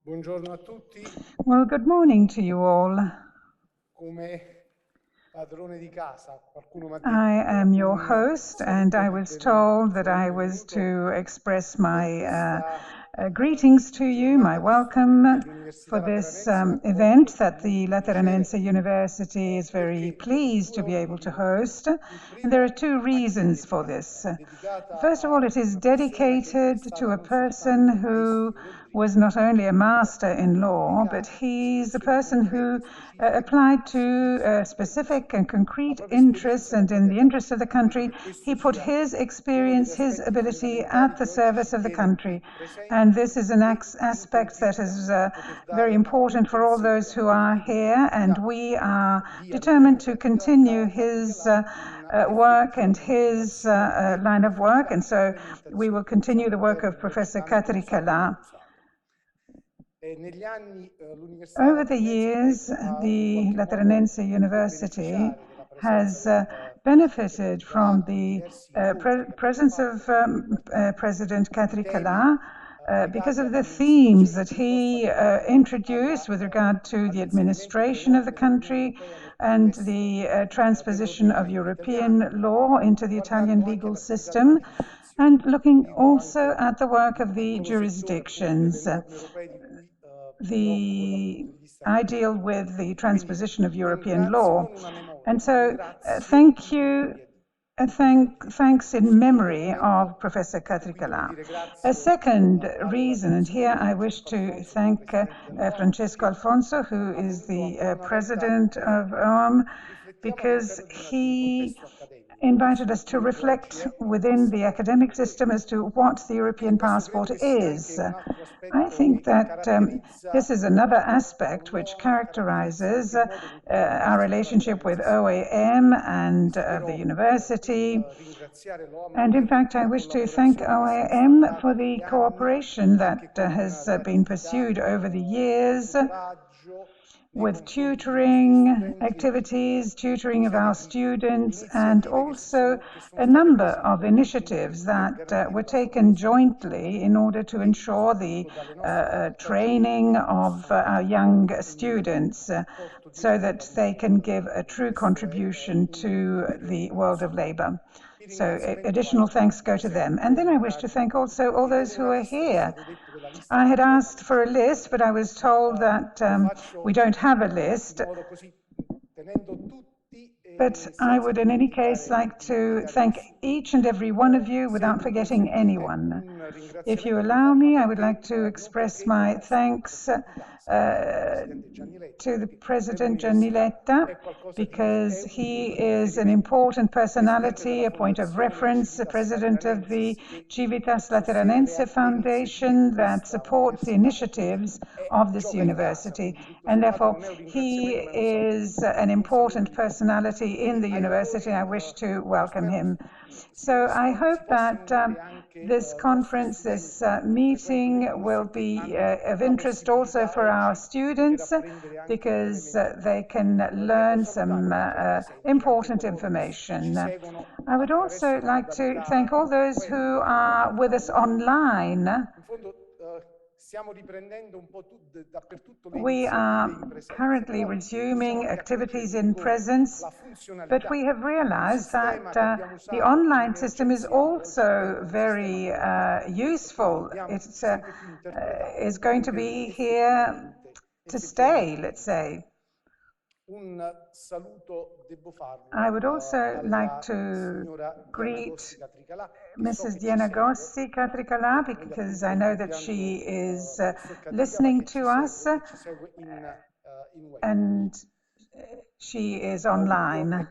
Buongiorno a tutti. Well, good morning to you all. Come padrone di casa, qualcuno mi ha I detto am your un host, and I was told that I was to express my greetings to you, my welcome for this event that the Lateranense University is very pleased to be able to host. And there are two reasons for this. First of all, it is dedicated to a person who was not only a master in law, but he's a person who applied to specific and concrete interests, and in the interest of the country, he put his experience, his ability at the service of the country. And this is an aspect that is very important for all those who are here, and we are determined to continue his work and his line of work, and so we will continue the work of Professor Catricalà. Over the years, the Lateranense University has benefited from the presence of President Catricalà because of the themes that he introduced with regard to the administration of the country and the transposition of European law into the Italian legal system, and looking also at the work of the jurisdictions. I deal with the transposition of European law. And so thank you. Thanks in memory of Professor Catricalà. A second reason, and here I wish to thank Francesco Alfonso, who is the president of OAM, because he invited us to reflect within the academic system as to what the European passport is. I think that this is another aspect which characterizes our relationship with OAM and the university. And in fact, I wish to thank OAM for the cooperation that has been pursued over the years with tutoring activities, tutoring of our students, and also a number of initiatives that were taken jointly in order to ensure the training of our young students so that they can give a true contribution to the world of labor. So additional thanks go to them. And then I wish to thank also all those who are here. I had asked for a list, but I was told that we don't have a list. But I would in any case like to thank each and every one of you without forgetting anyone. If you allow me, I would like to express my thanks to the President Gianiletta, because he is an important personality, a point of reference, the president of the Civitas Lateranense Foundation that supports the initiatives of this university, and therefore he is an important personality in the university. I wish to welcome him. So I hope that this conference, this meeting will be of interest also for our students, because they can learn some important information. I would also like to thank all those who are with us online. We are currently resuming activities in presence, but we have realized that the online system is also very useful. It is going to be here to stay, let's say. I would also like to greet Mrs. Diana Gossi Catricalà, because I know that she is listening to us and she is online.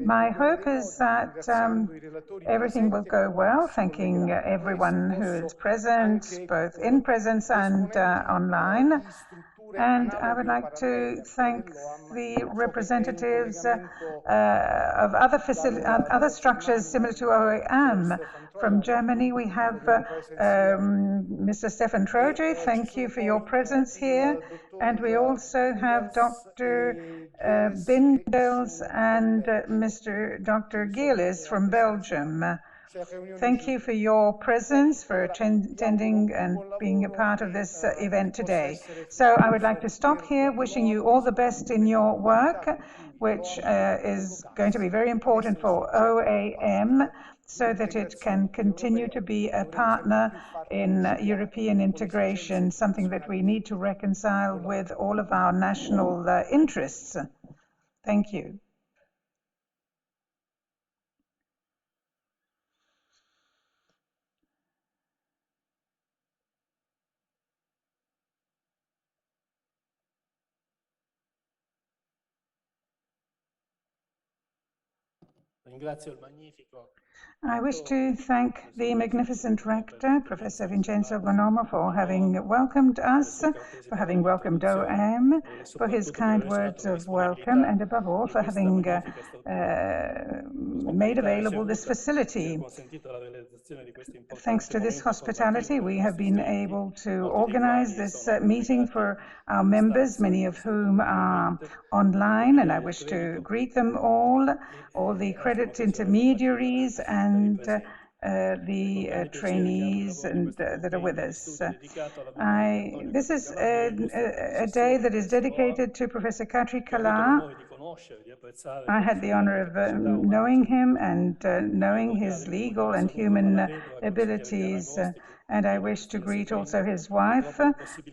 My hope is that everything will go well, thanking everyone who is present, both in presence and online. And I would like to thank the representatives of other structures similar to OAM. From Germany, we have Mr. Stefan Troje. Thank you for your presence here. And we also have Dr. Bindels and Mr. Dr. Gillis from Belgium. Thank you for your presence, for attending and being a part of this event today. So I would like to stop here, wishing you all the best in your work, which is going to be very important for OAM, so that it can continue to be a partner in European integration, something that we need to reconcile with all of our national interests. Thank you. I wish to thank the magnificent rector, Professor Vincenzo Bonomo, for having welcomed us, for having welcomed OAM, for his kind words of welcome, and above all, for having made available this facility. Thanks to this hospitality, we have been able to organize this meeting for our members, many of whom are online, and I wish to greet them all the credit intermediaries and the trainees and that are with us. This is a day that is dedicated to Professor Catricalà. I had the honor of knowing him and knowing his legal and human abilities. And I wish to greet also his wife,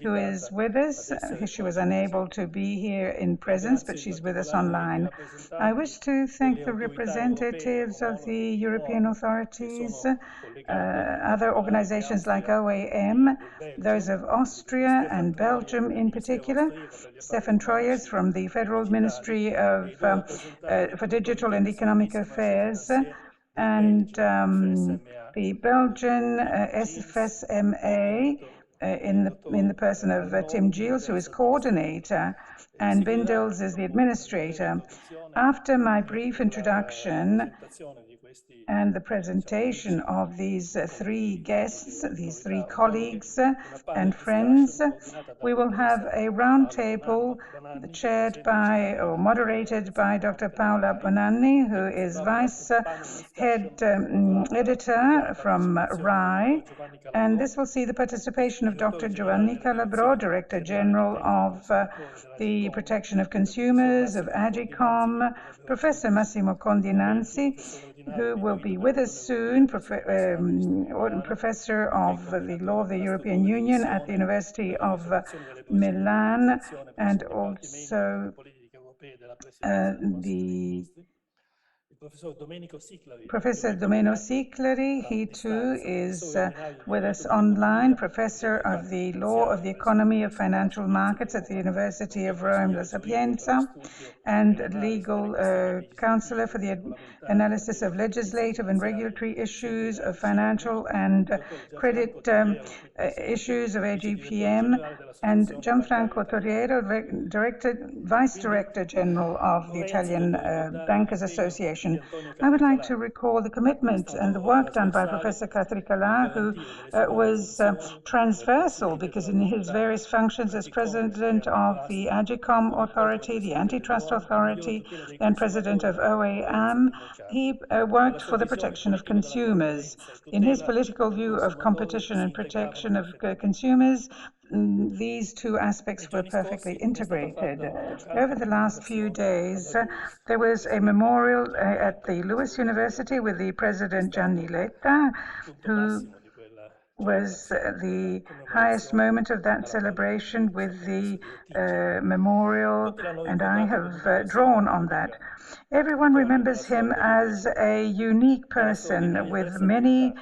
who is with us. She was unable to be here in presence, but she's with us online. I wish to thank the representatives of the European authorities, other organizations like OAM, those of Austria and Belgium in particular, Stefan Troyes from the Federal Ministry of for Digital and Economic Affairs, and the Belgian Fsma in the person of Tim Giels, who is coordinator, and Bindels is the administrator. After my brief introduction and the presentation of these three guests, these three colleagues and friends, we will have a roundtable chaired by or moderated by Dr. Paola Bonanni, who is vice head editor from RAI, and this will see the participation of Dr. Giovanni Calabro, Director General of the Protection of Consumers of AGICOM, Professor Massimo Condinanzi, who will be with us soon, Professor of the Law of the European Union at the University of Milan, and also the Professor Domenico Siclari, he too is with us online, Professor of the Law of the Economy of Financial Markets at the University of Rome La Sapienza, and legal counselor for the analysis of legislative and regulatory issues of financial and credit issues of AGPM, and Gianfranco Torriero, Vice Director General of the Italian Bankers Association. I would like to recall the commitment and the work done by Professor Catricalà, who was transversal, because in his various functions as President of the AGICOM Authority, the Antitrust Authority, and President of OAM, he worked for the protection of consumers. In his political view of competition and protection of consumers, these two aspects were perfectly integrated. Over the last few days, there was a memorial at the Lewis University with the President Gianni Letta, who was the highest moment of that celebration with the memorial, and I have drawn on that. Everyone remembers him as a unique person with many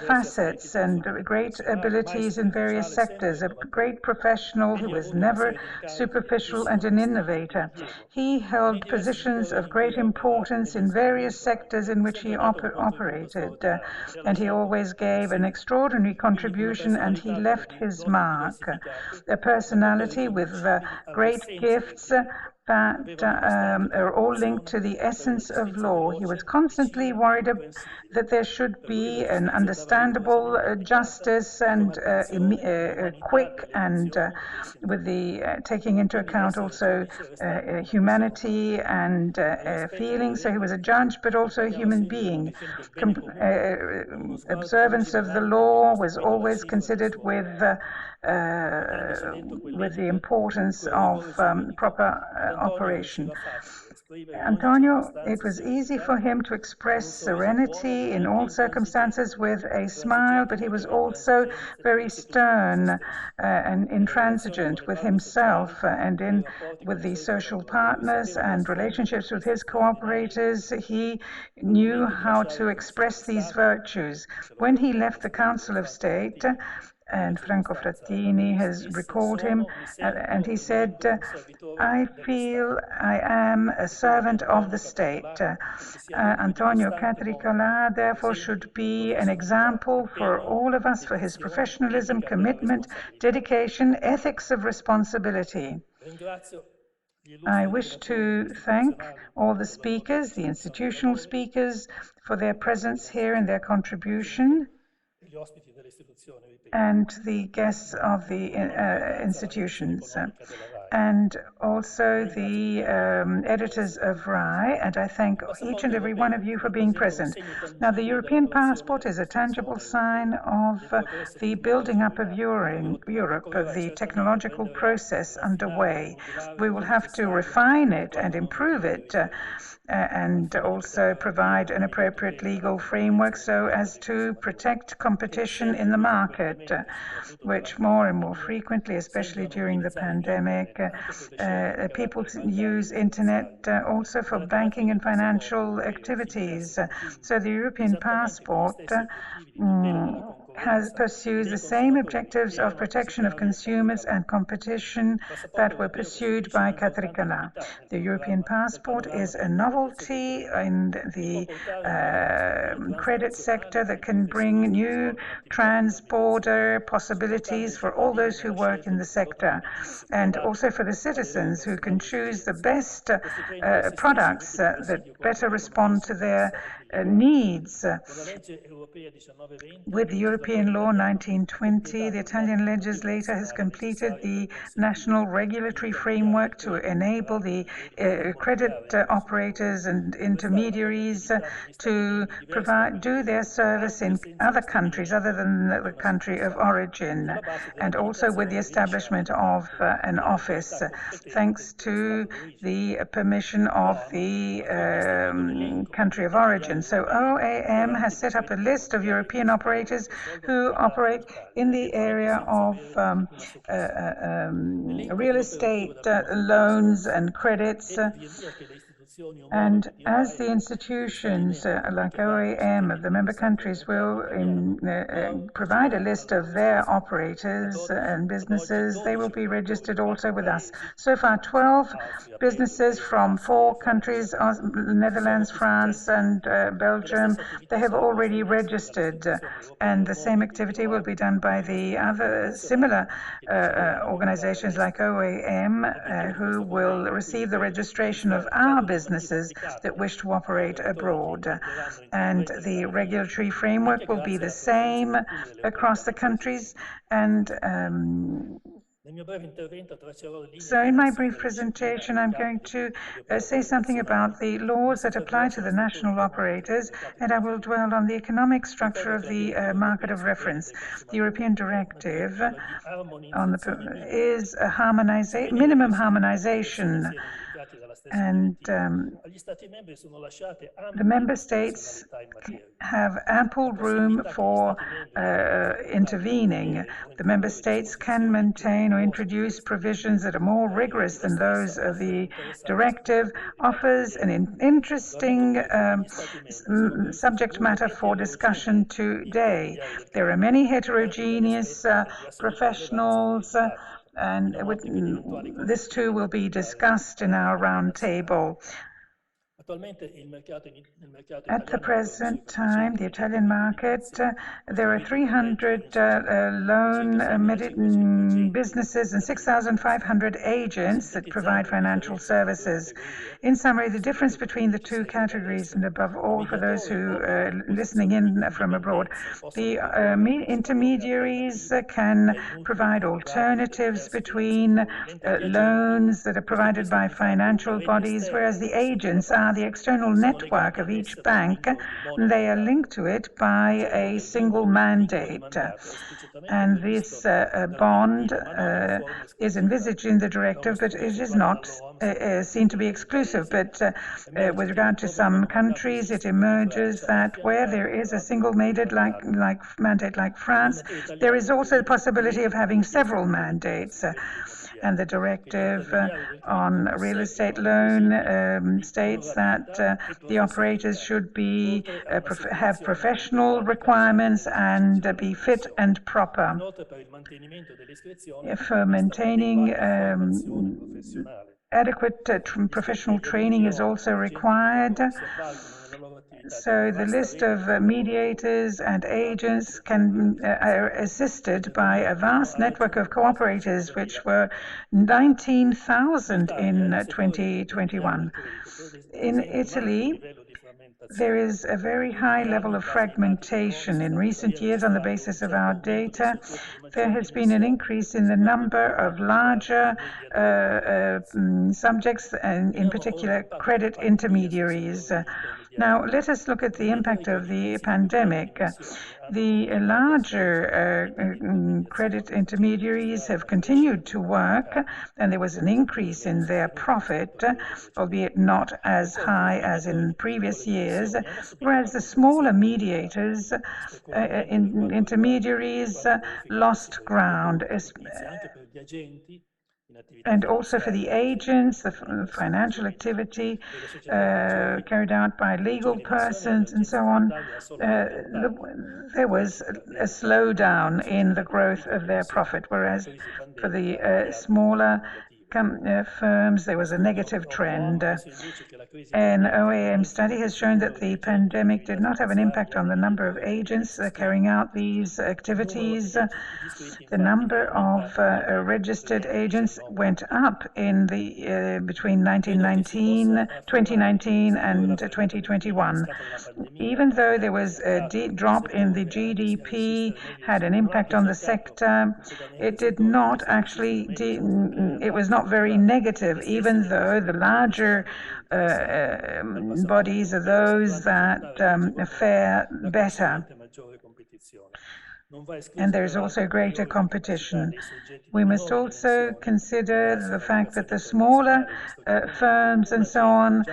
facets and great abilities in various sectors, a great professional who was never superficial and an innovator. He held positions of great importance in various sectors in which he operated, and he always gave an extraordinary contribution, and he left his mark. A personality with great gifts, that are all linked to the essence of law. He was constantly worried that there should be an understandable justice and quick and with the taking into account also humanity and feelings. So he was a judge, but also a human being. Observance of the law was always considered with the importance of proper operation. Antonio, it was easy for him to express serenity in all circumstances with a smile, but he was also very stern and intransigent with himself and with the social partners and relationships with his cooperators. He knew how to express these virtues. When he left the Council of State, and Franco Frattini has recalled him, and he said, I feel I am a servant of the state. Antonio Catricalà, therefore, should be an example for all of us for his professionalism, commitment, dedication, ethics of responsibility. I wish to thank all the speakers, the institutional speakers, for their presence here and their contribution, and the guests of the institutions, and also the editors of RAI, and I thank each and every one of you for being present. Now, the European passport is a tangible sign of the building up of Europe, of the technological process underway. We will have to refine it and improve it, and also provide an appropriate legal framework so as to protect competition in the market, which more and more frequently, especially during the pandemic, people use internet also for banking and financial activities. So the European passport pursues the same objectives of protection of consumers and competition that were pursued by Catricalà. The European passport is a novelty in the credit sector that can bring new trans-border possibilities for all those who work in the sector, and also for the citizens who can choose the best products that better respond to their needs. With the European Law 1920, the Italian legislator has completed the national regulatory framework to enable the credit operators and intermediaries to do their service in other countries other than the country of origin, and also with the establishment of an office, thanks to the permission of the country of origin. So OAM has set up a list of European operators who operate in the area of real estate loans and credits. And as the institutions like OAM of the member countries will provide a list of their operators and businesses, they will be registered also with us. So far, 12 businesses from 4 countries, Netherlands, France, and Belgium, they have already registered. And the same activity will be done by the other similar organizations like OAM, who will receive the registration of our businesses that wish to operate abroad. And the regulatory framework will be the same across the countries. And so in my brief presentation, I'm going to say something about the laws that apply to the national operators, and I will dwell on the economic structure of the market of reference. The European Directive is a minimum harmonization, and the member states have ample room for intervening. The member states can maintain or introduce provisions that are more rigorous than those of the directive, offers an interesting subject matter for discussion today. There are many heterogeneous professionals, and this too will be discussed in our round table. At the present time, the Italian market, there are 300 loan businesses and 6,500 agents that provide financial services. In summary, the difference between the two categories, and above all for those who are listening in from abroad, the intermediaries can provide alternatives between loans that are provided by financial bodies, whereas the agents are the external network of each bank. They are linked to it by a single mandate. And this bond is envisaged in the directive, but it is not seen to be exclusive. But with regard to some countries, it emerges that where there is a single mandate like France, there is also the possibility of having several mandates. And the directive on real estate loan states that the operators should be have professional requirements and be fit and proper. For maintaining adequate professional training is also required. So the list of mediators and agents are assisted by a vast network of cooperators, which were 19,000 in 2021. In Italy, there is a very high level of fragmentation. In recent years, on the basis of our data, there has been an increase in the number of larger subjects, and in particular credit intermediaries. Now, let us look at the impact of the pandemic. The larger credit intermediaries have continued to work, and there was an increase in their profit, albeit not as high as in previous years, whereas the smaller mediators, intermediaries, lost ground. And also for the agents, the financial activity carried out by legal persons and so on, there was a slowdown in the growth of their profit, whereas for the smaller firms, there was a negative trend. An OAM study has shown that the pandemic did not have an impact on the number of agents carrying out these activities. The number of registered agents went up in the between 2019 and 2021. Even though there was a drop in the GDP, had an impact on the sector, it did not actually, it was not very negative, even though the larger bodies are those that fare better. And there is also greater competition. We must also consider the fact that the smaller firms and so on,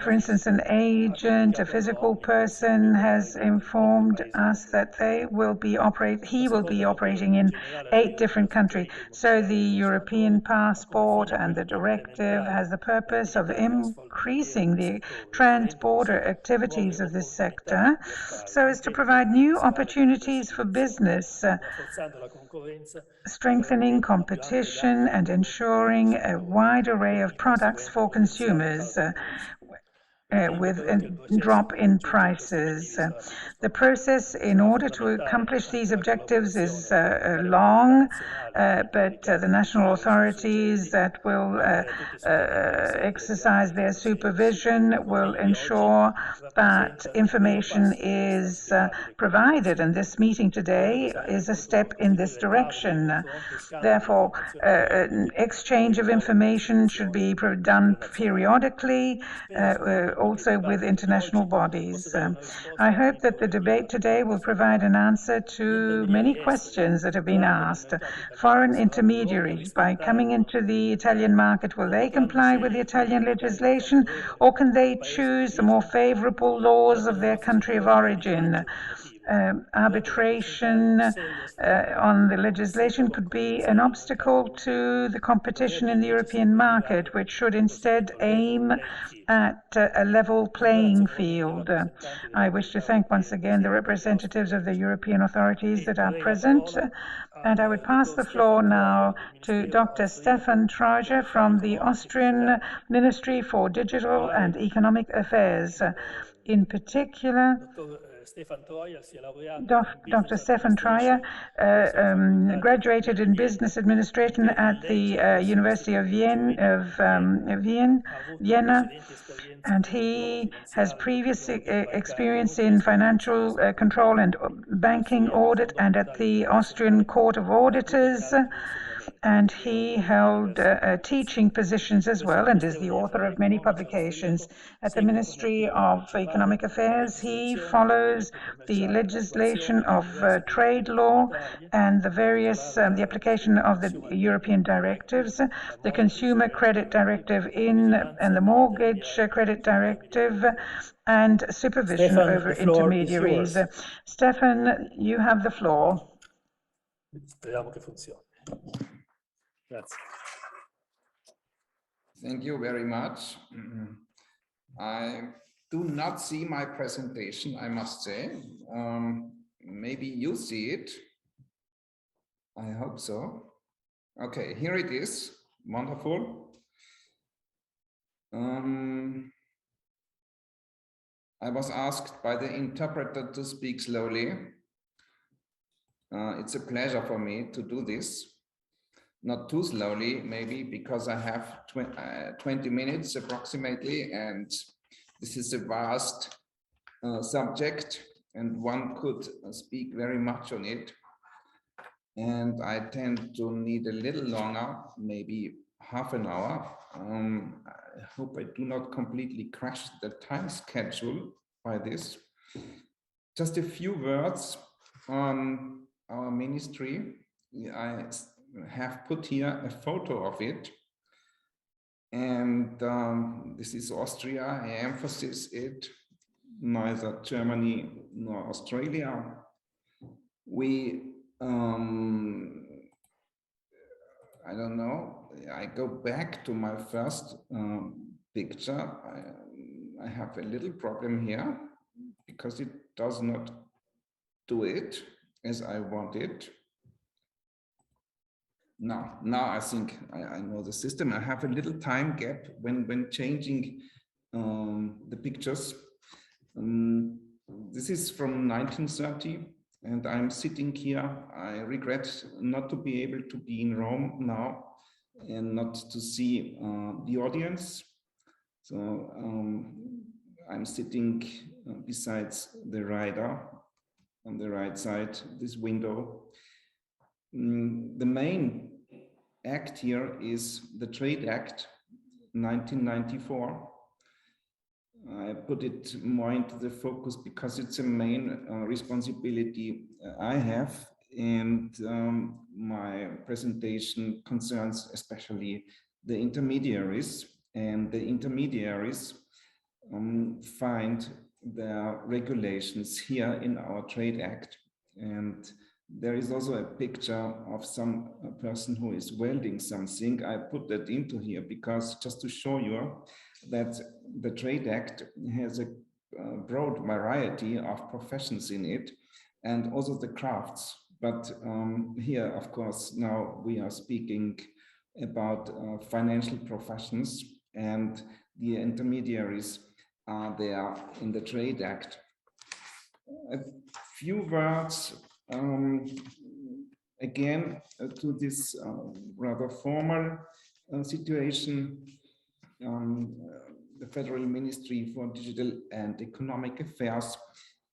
for instance, an agent, a physical person has informed us that he will be operating in 8 different countries. So the European passport and the directive has the purpose of increasing the trans-border activities of this sector so as to provide new opportunities for business, strengthening competition and ensuring a wide array of products for consumers with a drop in prices. The process in order to accomplish these objectives is long, but the national authorities that will exercise their supervision will ensure that information is provided, and this meeting today is a step in this direction. Therefore, exchange of information should be done periodically, also with international bodies. I hope that the debate today will provide an answer to many questions that have been asked. Foreign intermediaries, by coming into the Italian market, will they comply with the Italian legislation, or can they choose the more favorable laws of their country of origin? Arbitration on the legislation could be an obstacle to the competition in the European market, which should instead aim at a level playing field. I wish to thank once again the representatives of the European authorities that are present, And I would pass the floor now to Dr. Stefan Trager from the Austrian Ministry for Digital and Economic Affairs. In particular, Dr. Stefan Trager graduated in business administration at the University of Vienna, and he has previous experience in financial control and banking audit and at the Austrian Court of Auditors, and he held teaching positions as well and is the author of many publications. At the Ministry of Economic Affairs, he follows the legislation of trade law and the various the application of the European directives, the Consumer Credit Directive and the Mortgage Credit Directive, and supervision over intermediaries. Stefan, you have the floor. Speriamo che funzioni. Grazie. Thank you very much. I do not see my presentation, I must say. Maybe you see it. I hope so. Okay, here it is. Wonderful. I was asked by the interpreter to speak slowly. It's a pleasure for me to do this. Not too slowly, maybe, because I have 20 minutes approximately, and this is a vast subject, and one could speak very much on it. And I tend to need a little longer, maybe half an hour. I hope I do not completely crash the time schedule by this. Just a few words on our ministry. I have put here a photo of it, and this is Austria. I emphasize it, neither Germany nor Australia. We I don't know, I go back to my first picture. I have a little problem here because it does not do it as I want it. Now I think I know the system. I have a little time gap when changing the pictures. This is from 1930, and I'm sitting here. I regret not to be able to be in Rome now and not to see the audience. So I'm sitting besides the rider on the right side, this window. The main act here is the Trade Act 1994. I put it more into the focus because it's a main responsibility I have, and my presentation concerns especially the intermediaries, and the intermediaries find their regulations here in our Trade Act. And there is also a picture of some person who is welding something. I put that into here because just to show you that the Trade Act has a broad variety of professions in it, and also the crafts. But here, of course, now we are speaking about financial professions, and the intermediaries are there in the Trade Act. A few words again to this rather formal situation. The Federal Ministry for Digital and Economic Affairs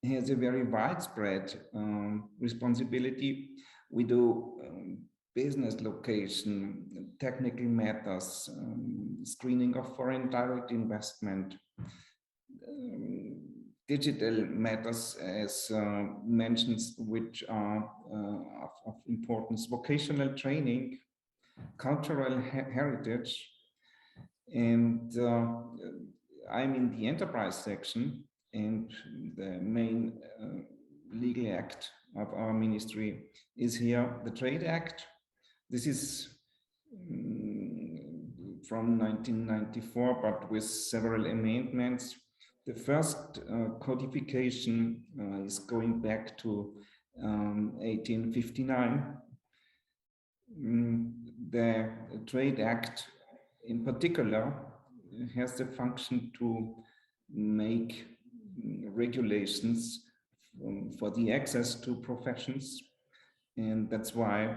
has a very widespread responsibility. We do business location, technical matters, screening of foreign direct investment, digital matters as mentioned, which are of importance, vocational training, cultural heritage, and I'm in the enterprise section, and the main legal act of our ministry is here, the Trade Act. This is from 1994, but with several amendments. The first codification is going back to 1859, the Trade Act in particular has the function to make regulations for the access to professions. And that's why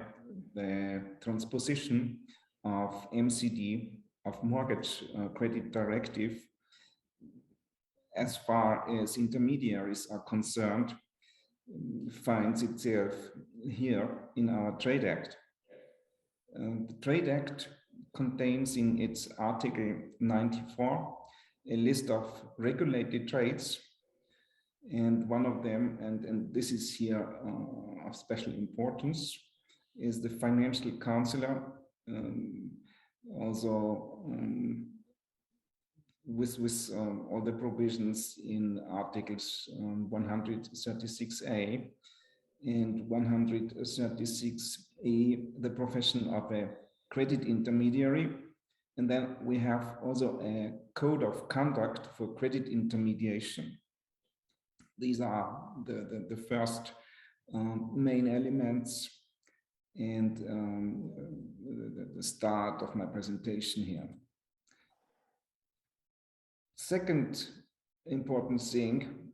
the transposition of MCD, of Mortgage Credit Directive, as far as intermediaries are concerned, finds itself here in our Trade Act. The Trade Act contains in its Article 94 a list of regulated trades, and one of them, and this is here of special importance, is the financial counselor, also with all the provisions in Articles 136A and 136E, the profession of a credit intermediary. And then we have also a code of conduct for credit intermediation. These are the first main elements and the start of my presentation here. Second important thing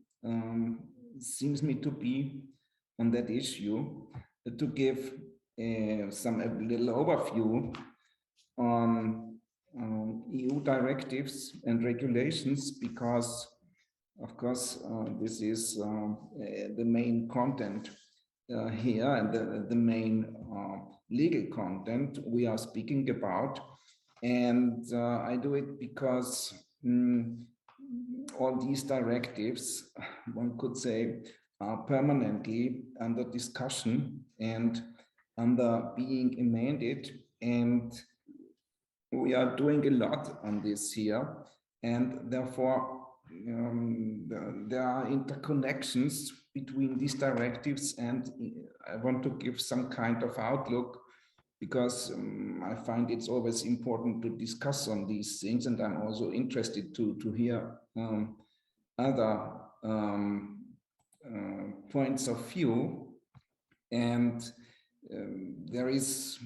seems me to be on that issue to give a little overview on EU directives and regulations, because of course this is the main content here and the main legal content we are speaking about. And I do it because all these directives, one could say, are permanently under discussion and under being amended, and we are doing a lot on this here, and therefore there are interconnections between these directives, and I want to give some kind of outlook, because I find it's always important to discuss on these things, and I'm also interested to hear other points of view. And there is,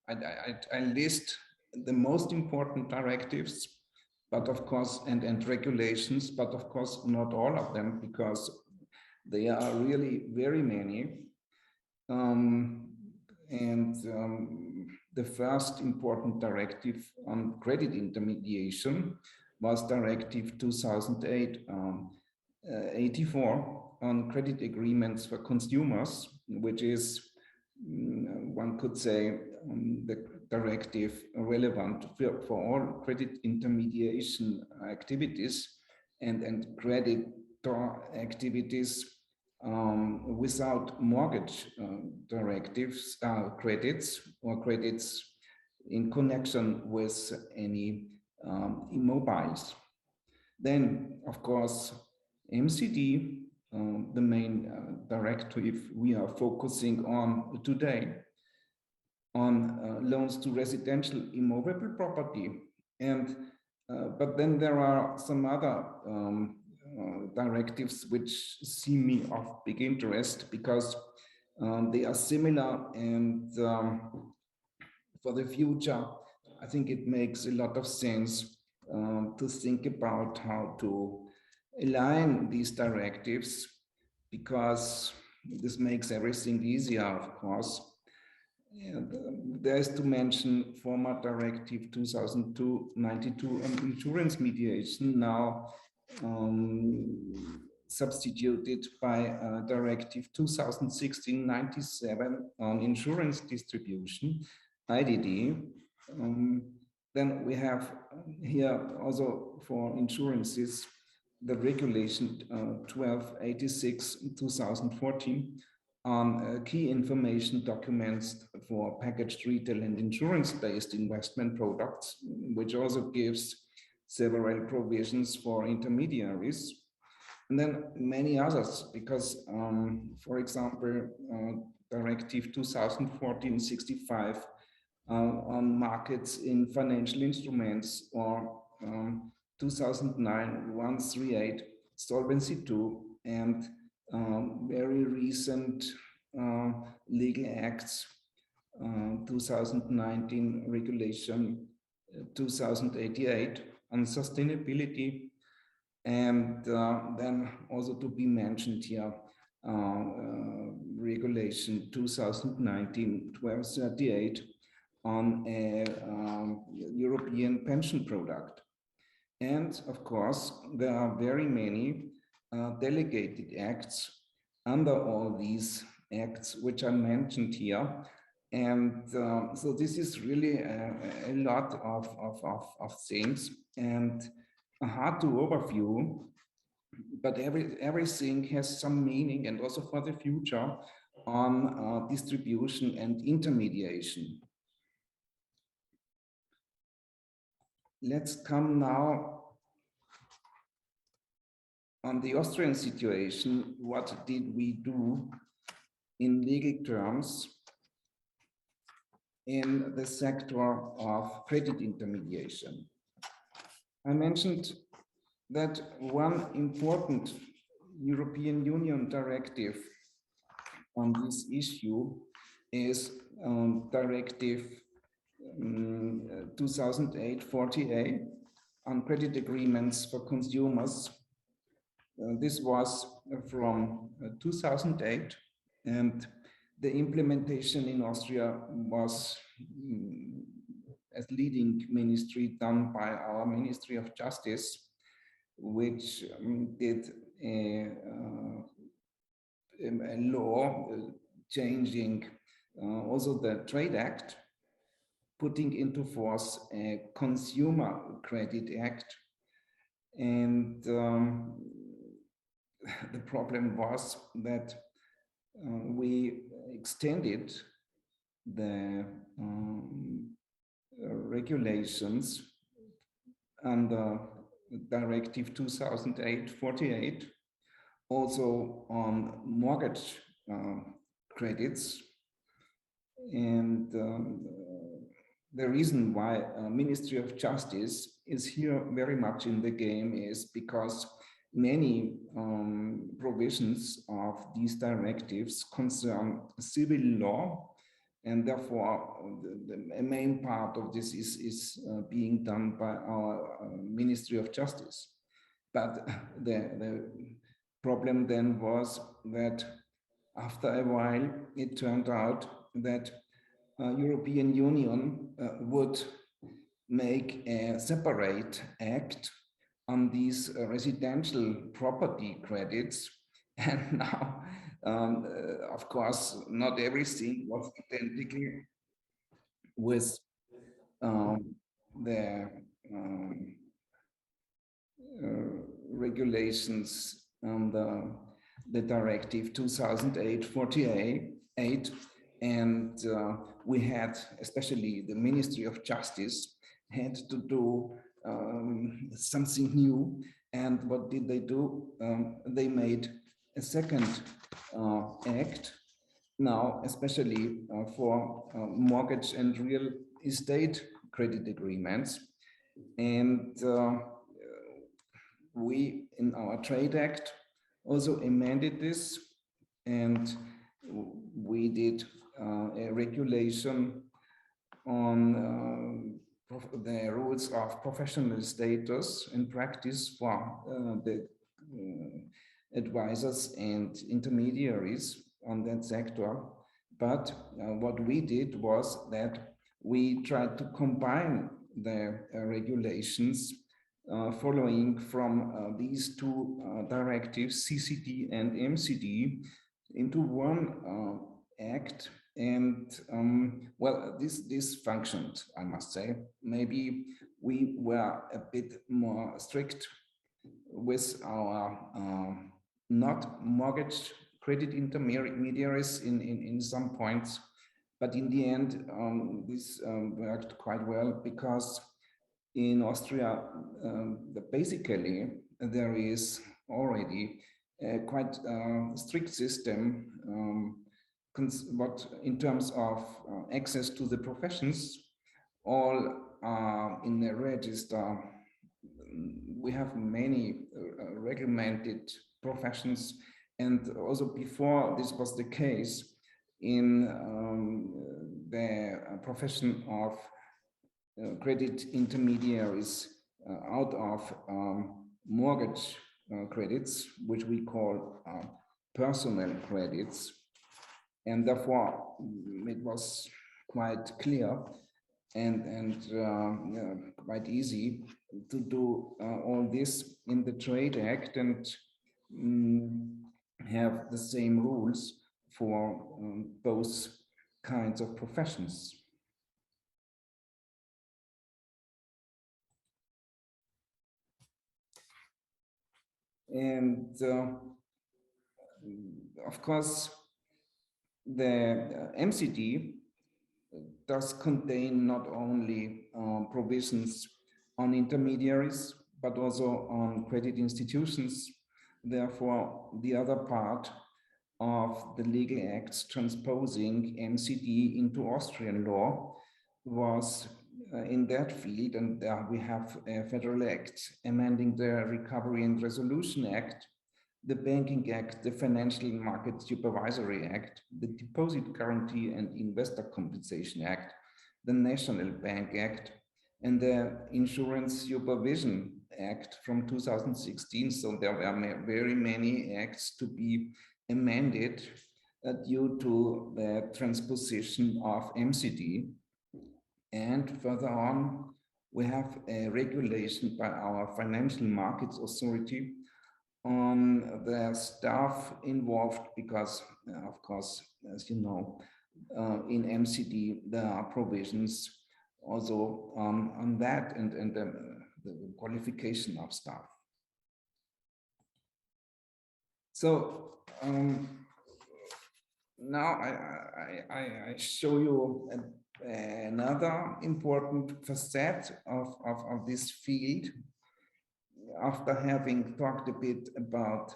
I list the most important directives, but of course, and regulations, but of course not all of them, because they are really very many. The first important directive on credit intermediation was Directive 2008-84 on credit agreements for consumers, which is, one could say, the directive relevant for all credit intermediation activities and creditor activities without mortgage directives, credits in connection with any immobiles. Then, of course, MCD, the main directive we are focusing on today, on loans to residential immovable property. And but then there are some other directives which seem me of big interest, because they are similar, and for the future I think it makes a lot of sense to think about how to align these directives, because this makes everything easier, of course. And there is to mention former Directive 2002/92 on insurance mediation, now substituted by Directive 2016/97 on insurance distribution, IDD. Then we have here also for insurances the regulation 1286/2014 on key information documents for packaged retail and insurance-based investment products, which also gives several provisions for intermediaries, and then many others, because, for example, Directive 2014/65 on markets in financial instruments, or 2009/138 Solvency II, and very recent legal acts 2019 regulation 2088 on sustainability, and then also to be mentioned here regulation 2019-1238 on a European pension product. And of course, there are very many delegated acts under all these acts which are mentioned here. And so this is really a lot of things and hard to overview, but everything has some meaning, and also for the future on distribution and intermediation. Let's come now on the Austrian situation. What did we do in legal terms in the sector of credit intermediation? I mentioned that one important European Union directive on this issue is Directive 2008/40A on credit agreements for consumers. This was from 2008, and the implementation in Austria was as leading ministry done by our Ministry of Justice, which did a law changing also the Trade Act, putting into force a Consumer Credit Act. And the problem was that we extended the regulations under Directive 2008/48 also on mortgage credits. And the reason why Ministry of Justice is here very much in the game is because many provisions of these directives concern civil law, and therefore the main part of this is being done by our Ministry of Justice. But the problem then was that after a while it turned out that European Union would make a separate act on these residential property credits, and now of course not everything was identical with the regulations on the Directive 2008/48, and we had, especially the Ministry of Justice, had to do something new. And what did they do? They made a second act now, especially for mortgage and real estate credit agreements. And we, in our Trade Act, also amended this, and we did a regulation on the rules of professional status and practice for the advisors and intermediaries on that sector. But what we did was that we tried to combine the regulations following from these two directives, CCD and MCD, into one act. And well, this functioned, I must say. Maybe we were a bit more strict with our not mortgage credit intermediaries in some points, but in the end this worked quite well, because in Austria basically there is already a quite strict system but in terms of access to the professions. All are in the register. We have many regulated professions, and also before this was the case, in the profession of credit intermediaries out of mortgage credits, which we call personal credits. And therefore, it was quite clear and quite easy to do all this in the Trade Act and have the same rules for both kinds of professions. And of course, the MCD does contain not only provisions on intermediaries, but also on credit institutions. Therefore, the other part of the legal acts transposing MCD into Austrian law was in that field, and we have a federal act amending the Recovery and Resolution Act, the Banking Act, the Financial Market Supervisory Act, the Deposit Guarantee and Investor Compensation Act, the National Bank Act, and the Insurance Supervision Act from 2016. So there were very many acts to be amended due to the transposition of MCD. And further on, we have a regulation by our Financial Markets Authority on the staff involved, because of course, as you know, in MCD there are provisions also on that and the qualification of staff. So now I show you another important facet of this field. After having talked a bit about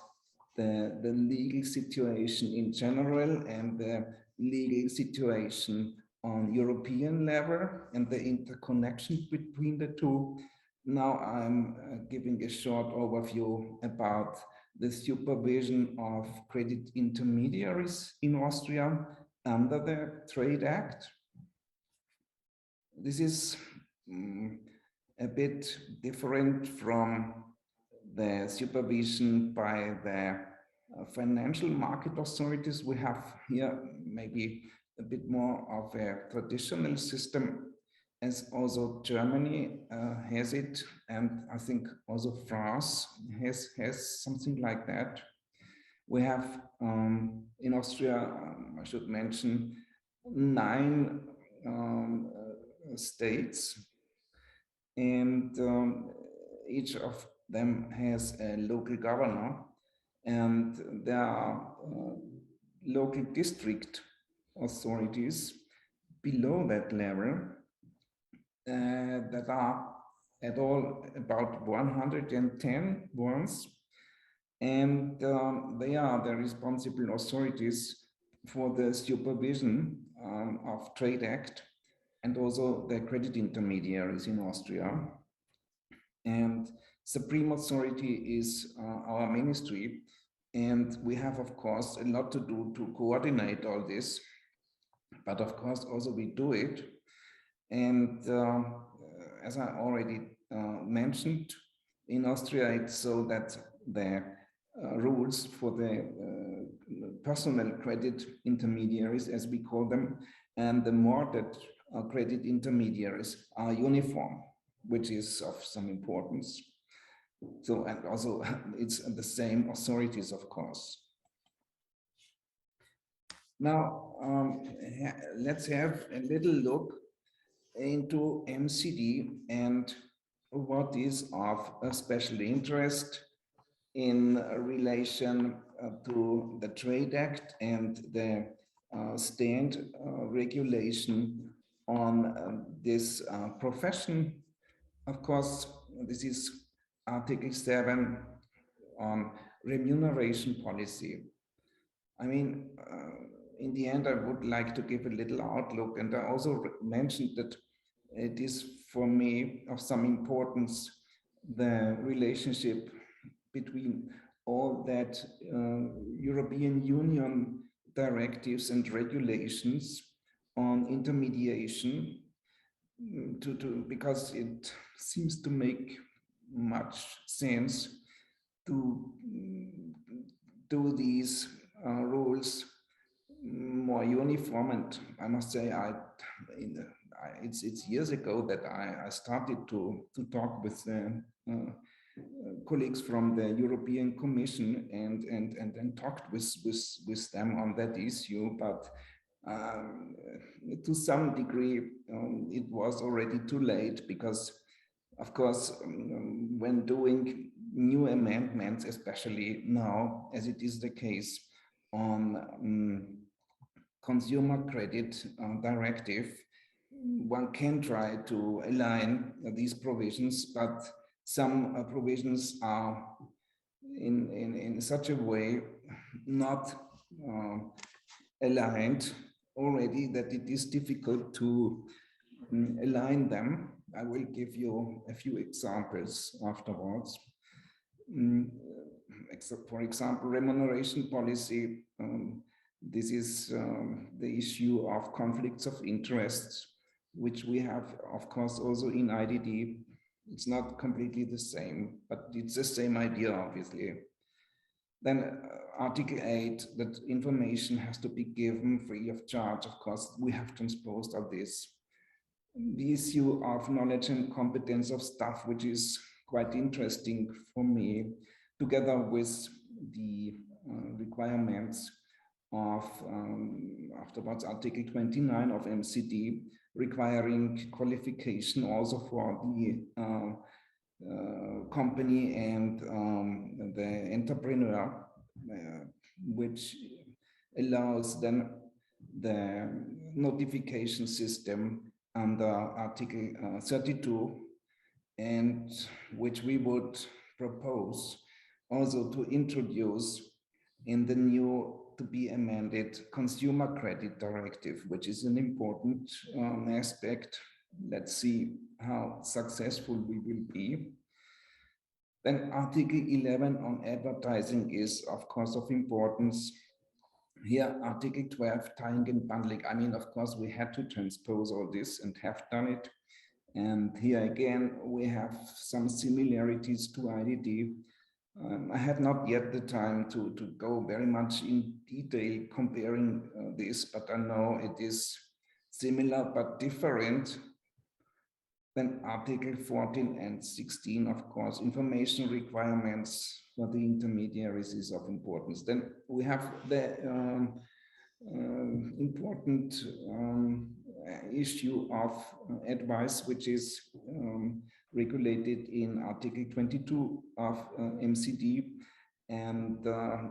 the legal situation in general and the legal situation on European level and the interconnection between the two, now I'm giving a short overview about the supervision of credit intermediaries in Austria under the Trade Act. This is a bit different from the supervision by the financial market authorities. We have here maybe a bit more of a traditional system, as also Germany has it, and I think also France has something like that. We have in Austria, I should mention, 9 states, and each of them has a local governor, and there are local district authorities below that level that are at all about 110 ones, and they are the responsible authorities for the supervision of Trade Act and also the credit intermediaries in Austria. And supreme authority is our ministry, and we have, of course, a lot to do to coordinate all this, but of course also we do it. And as I already mentioned, in Austria it's so that the rules for the personal credit intermediaries, as we call them, and the mortgage credit intermediaries are uniform, which is of some importance. So, and also it's the same authorities, of course. Now, let's have a little look into MCD and what is of a special interest in relation to the Trade Act and the stand regulation on this profession. Of course, this is Article 7 on remuneration policy. I mean, in the end, I would like to give a little outlook, and I also mentioned that it is for me of some importance, the relationship between all that European Union directives and regulations on intermediation because it seems to make much sense to do these rules more uniform. And I must say, it's years ago that I started to talk with colleagues from the European Commission and talked with them on that issue, but to some degree it was already too late, because of course when doing new amendments, especially now as it is the case on consumer credit directive, one can try to align these provisions, but some provisions are in such a way not aligned already that it is difficult to align them. I will give you a few examples afterwards. For example, remuneration policy. This is the issue of conflicts of interest, which we have, of course, also in IDD. It's not completely the same, but it's the same idea, obviously. Then Article 8, that information has to be given free of charge. Of course, we have transposed all this. The issue of knowledge and competence of staff, which is quite interesting for me, together with the requirements of afterwards Article 29 of MCD, requiring qualification also for the company and the entrepreneur, which allows then the notification system under Article 32, and which we would propose also to introduce in the new to be amended Consumer Credit Directive, which is an important aspect. Let's see how successful we will be. Then Article 11 on advertising is, of course, of importance. Here, Article 12, tying and bundling. I mean, of course, we had to transpose all this and have done it. And here again, we have some similarities to IDD. I had not yet the time to go very much in detail comparing this, but I know it is similar but different. Then Article 14 and 16, of course, information requirements for the intermediaries is of importance. Then we have the important issue of advice, which is regulated in Article 22 of MCD. And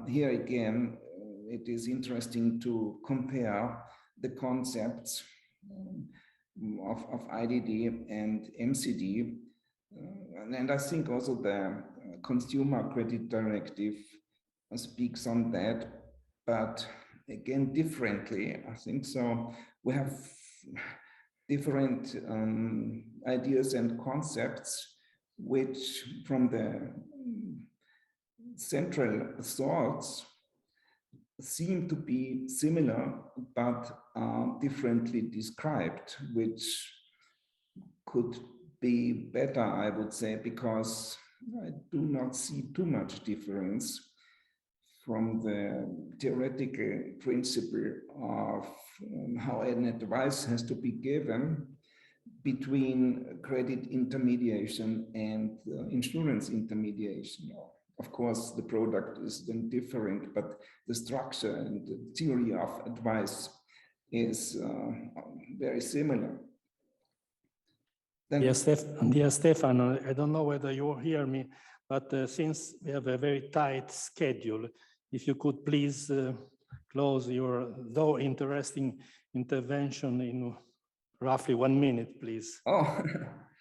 here again, it is interesting to compare the concepts of IDD and MCD. And I think also the Consumer Credit Directive speaks on that, but again, differently, I think. So we have different ideas and concepts, which from the central thoughts seem to be similar, but differently described, which could be better, I would say, because I do not see too much difference from the theoretical principle of how an advice has to be given between credit intermediation and insurance intermediation. Of course, the product is then different, but the structure and the theory of advice is very similar. Then, yes, Stefano, I don't know whether you hear me, but since we have a very tight schedule, if you could please close your, though interesting intervention in roughly 1 minute, please. Oh,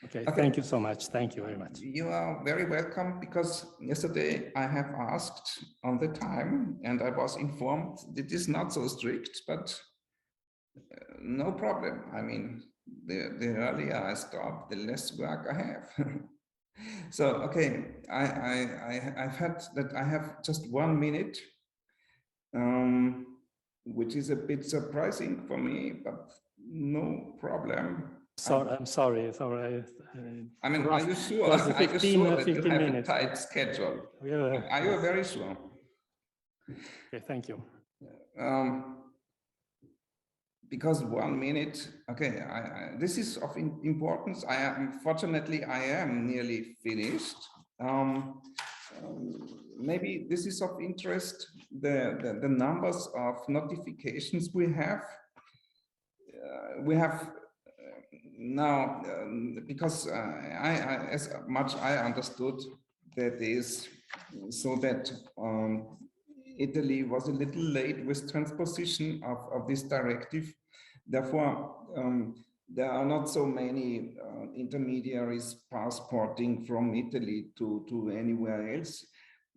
okay. Thank you so much. Thank you very much. You are very welcome, because yesterday I have asked on the time and I was informed it is not so strict, but no problem. I mean, the earlier I stop, the less work I have. So, okay, I've had that I have just 1 minute. which is a bit surprising for me, but no problem. Sorry, I'm sorry. I mean, are you sure? Was Are you 15, sure that 15 you have minutes. a tight schedule? Yeah. Are you very sure? Okay, thank you. Because 1 minute, okay, this is of importance. Fortunately, I am nearly finished. Maybe this is of interest, the numbers of notifications we have. We have now, because as much I understood, that is so that Italy was a little late with transposition of this directive. Therefore, there are not so many intermediaries passporting from Italy to anywhere else.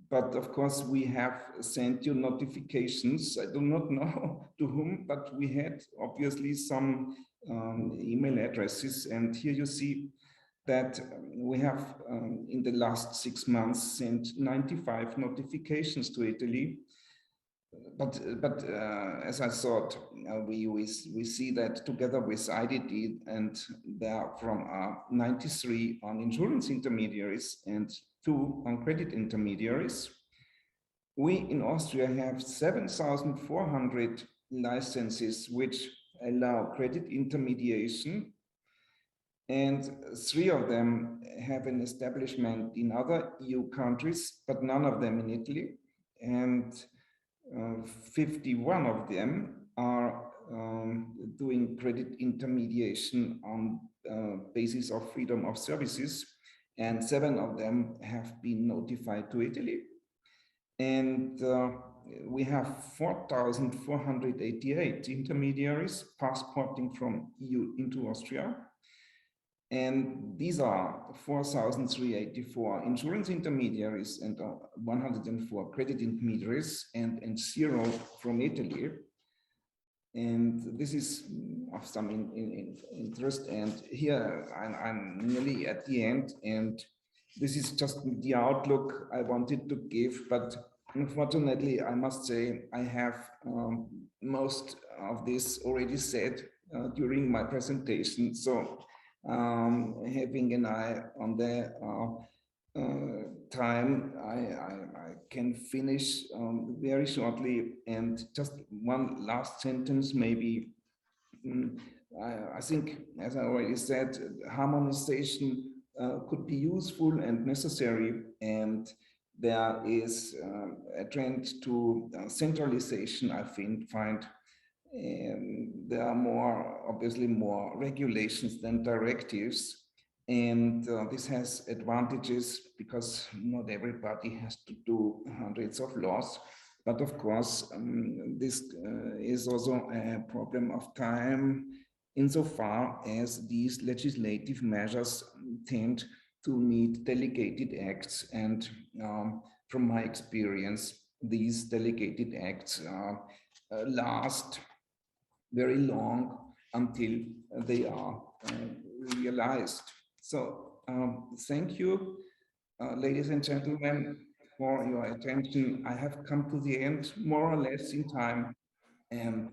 But of course, we have sent you notifications. I do not know to whom, but we had obviously some email addresses. And here you see that we have in the last 6 months sent 95 notifications to Italy. But as I thought, we see that together with IDD, and there are from 93 on insurance intermediaries and 2 on credit intermediaries. We in Austria have 7,400 licenses which allow credit intermediation, and 3 of them have an establishment in other EU countries, but none of them in Italy. And 51 of them are doing credit intermediation on basis of freedom of services, and 7 of them have been notified to Italy. And we have 4,488 intermediaries passporting from EU into Austria. And these are 4,384 insurance intermediaries and 104 credit intermediaries and 0 from Italy. And this is of some interest. And here I'm nearly at the end. And this is just the outlook I wanted to give. But unfortunately, I must say I have most of this already said during my presentation. So having an eye on the time, I can finish very shortly. And just one last sentence, maybe. I think, as I already said, harmonization could be useful and necessary, and there is a trend to centralization, I find. And there are obviously more regulations than directives. And this has advantages because not everybody has to do hundreds of laws. But of course, this is also a problem of time insofar as these legislative measures tend to need delegated acts. And from my experience, these delegated acts last very long until they are realized. So thank you, ladies and gentlemen, for your attention. I have come to the end, more or less in time. And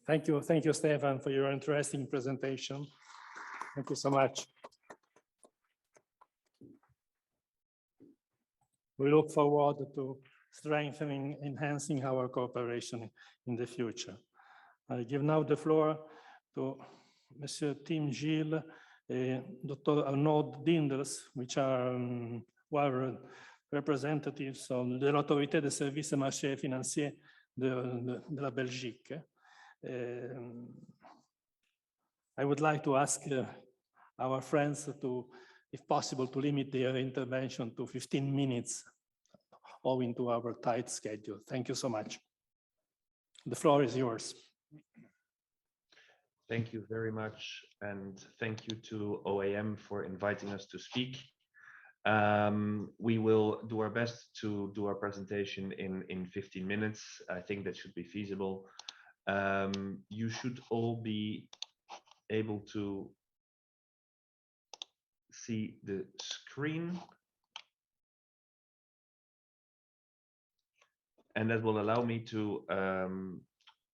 thank you, Stefan, for your interesting presentation. Thank you so much. We look forward to strengthening, enhancing our cooperation in the future. I give now the floor to Monsieur Tim Gilles and Dr. Arnaud Dinders, which are representatives of l'autorité des services et marchés financiers de la Belgique. I would like to ask our friends to, if possible, to limit their intervention to 15 minutes, owing to our tight schedule. Thank you so much. The floor is yours. Thank you very much, and thank you to OAM for inviting us to speak. We will do our best to do our presentation in 15 minutes. I think that should be feasible. You should all be able to see the screen. and that will allow me to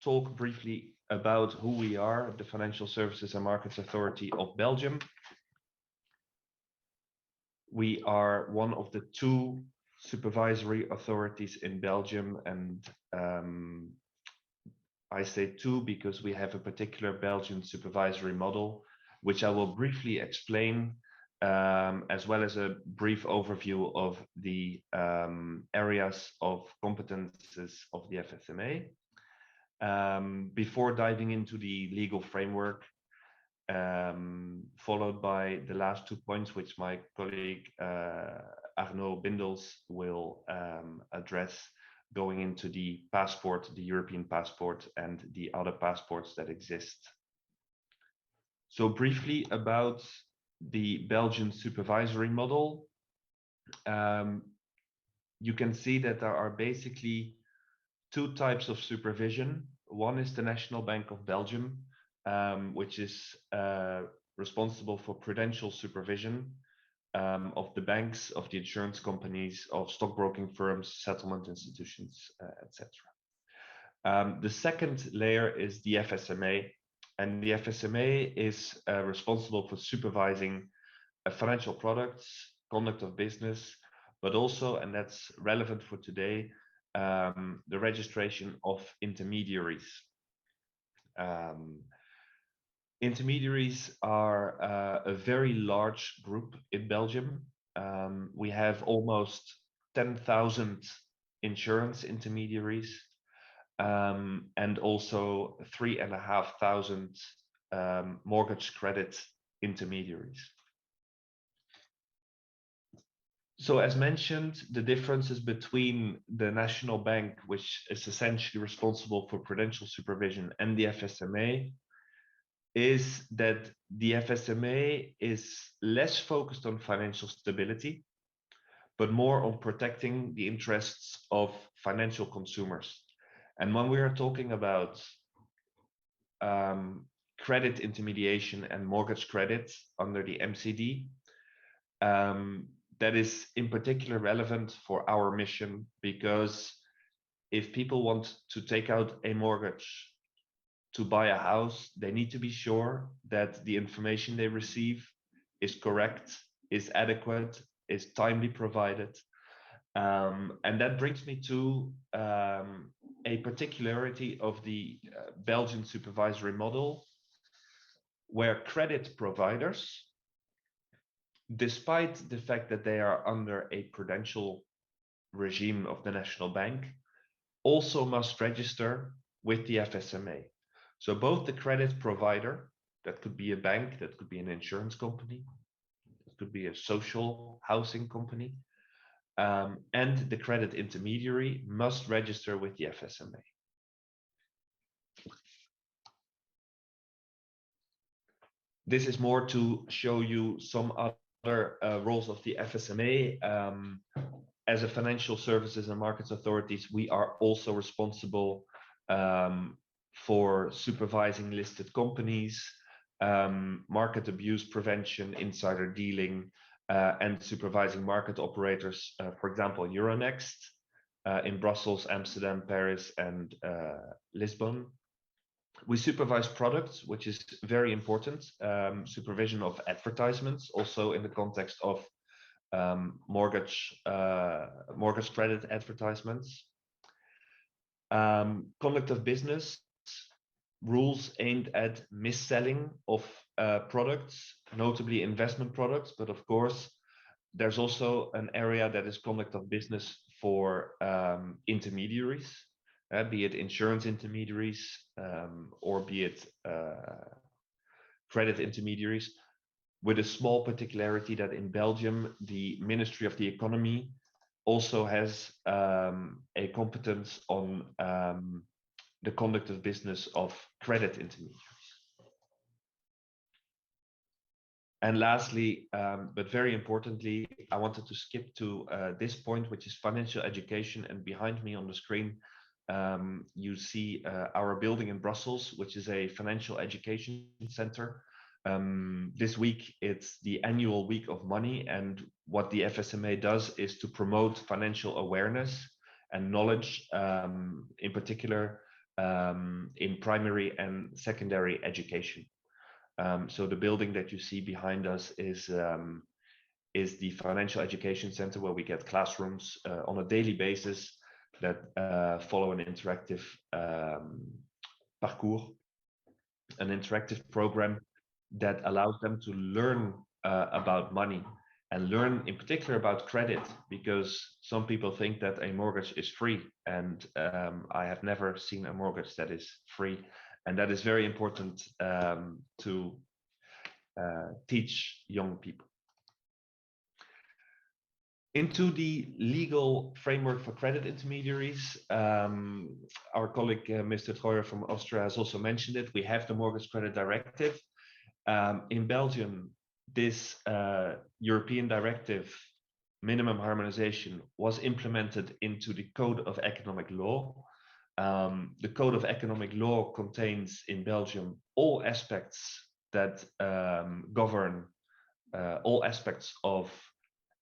talk briefly about who we are, the Financial Services and Markets Authority of Belgium. We are one of the two supervisory authorities in Belgium, and I say two because we have a particular Belgian supervisory model, which I will briefly explain, as well as a brief overview of the areas of competences of the FSMA. Before diving into the legal framework, followed by the last 2 points, which my colleague Arnaud Bindels will address, going into the passport, the European passport, and the other passports that exist. So briefly about the Belgian supervisory model, you can see that there are basically two types of supervision. One is the National Bank of Belgium, which is responsible for prudential supervision of the banks, of the insurance companies, of stockbroking firms, settlement institutions, etc. The second layer is the FSMA, and the FSMA is responsible for supervising financial products, conduct of business, but also, and that's relevant for today, the registration of intermediaries. Intermediaries are a very large group in Belgium. We have almost 10,000 insurance intermediaries, and also 3,500 mortgage credit intermediaries. So as mentioned, the differences between the National Bank, which is essentially responsible for prudential supervision, and the FSMA is that the FSMA is less focused on financial stability, but more on protecting the interests of financial consumers. And when we are talking about credit intermediation and mortgage credit under the MCD, that is in particular relevant for our mission, because if people want to take out a mortgage to buy a house, they need to be sure that the information they receive is correct, is adequate, is timely provided. And that brings me to a particularity of the Belgian supervisory model, where credit providers, despite the fact that they are under a prudential regime of the National Bank, also must register with the FSMA. So both the credit provider, that could be a bank, that could be an insurance company, it could be a social housing company, and the credit intermediary must register with the FSMA. This is more to show you some other roles of the FSMA. As a financial services and markets authorities, we are also responsible for supervising listed companies, market abuse prevention, insider dealing, and supervising market operators, for example, Euronext in Brussels, Amsterdam, Paris, and Lisbon. We supervise products, which is very important, supervision of advertisements, also in the context of mortgage credit advertisements. Conduct of business, rules aimed at mis-selling of products, notably investment products, but of course, there's also an area that is conduct of business for intermediaries, be it insurance intermediaries or be it credit intermediaries, with a small particularity that in Belgium, the Ministry of the Economy also has a competence on the conduct of business of credit intermediaries. And lastly, but very importantly, I wanted to skip to this point, which is financial education. And behind me on the screen, you see our building in Brussels, which is a financial education center. This week, it's the annual week of money. And what the FSMA does is to promote financial awareness and knowledge, in particular in primary and secondary education. So the building that you see behind us is the Financial Education Center, where we get classrooms on a daily basis that follow an interactive parcours, an interactive program that allows them to learn about money and learn in particular about credit, because some people think that a mortgage is free, and I have never seen a mortgage that is free, and that is very important to teach young people. Into the legal framework for credit intermediaries, our colleague Mr. Treuer from Austria has also mentioned it. We have the Mortgage Credit Directive. In Belgium, this European directive, minimum harmonization, was implemented into the Code of Economic Law. The Code of Economic Law contains in Belgium all aspects that govern all aspects of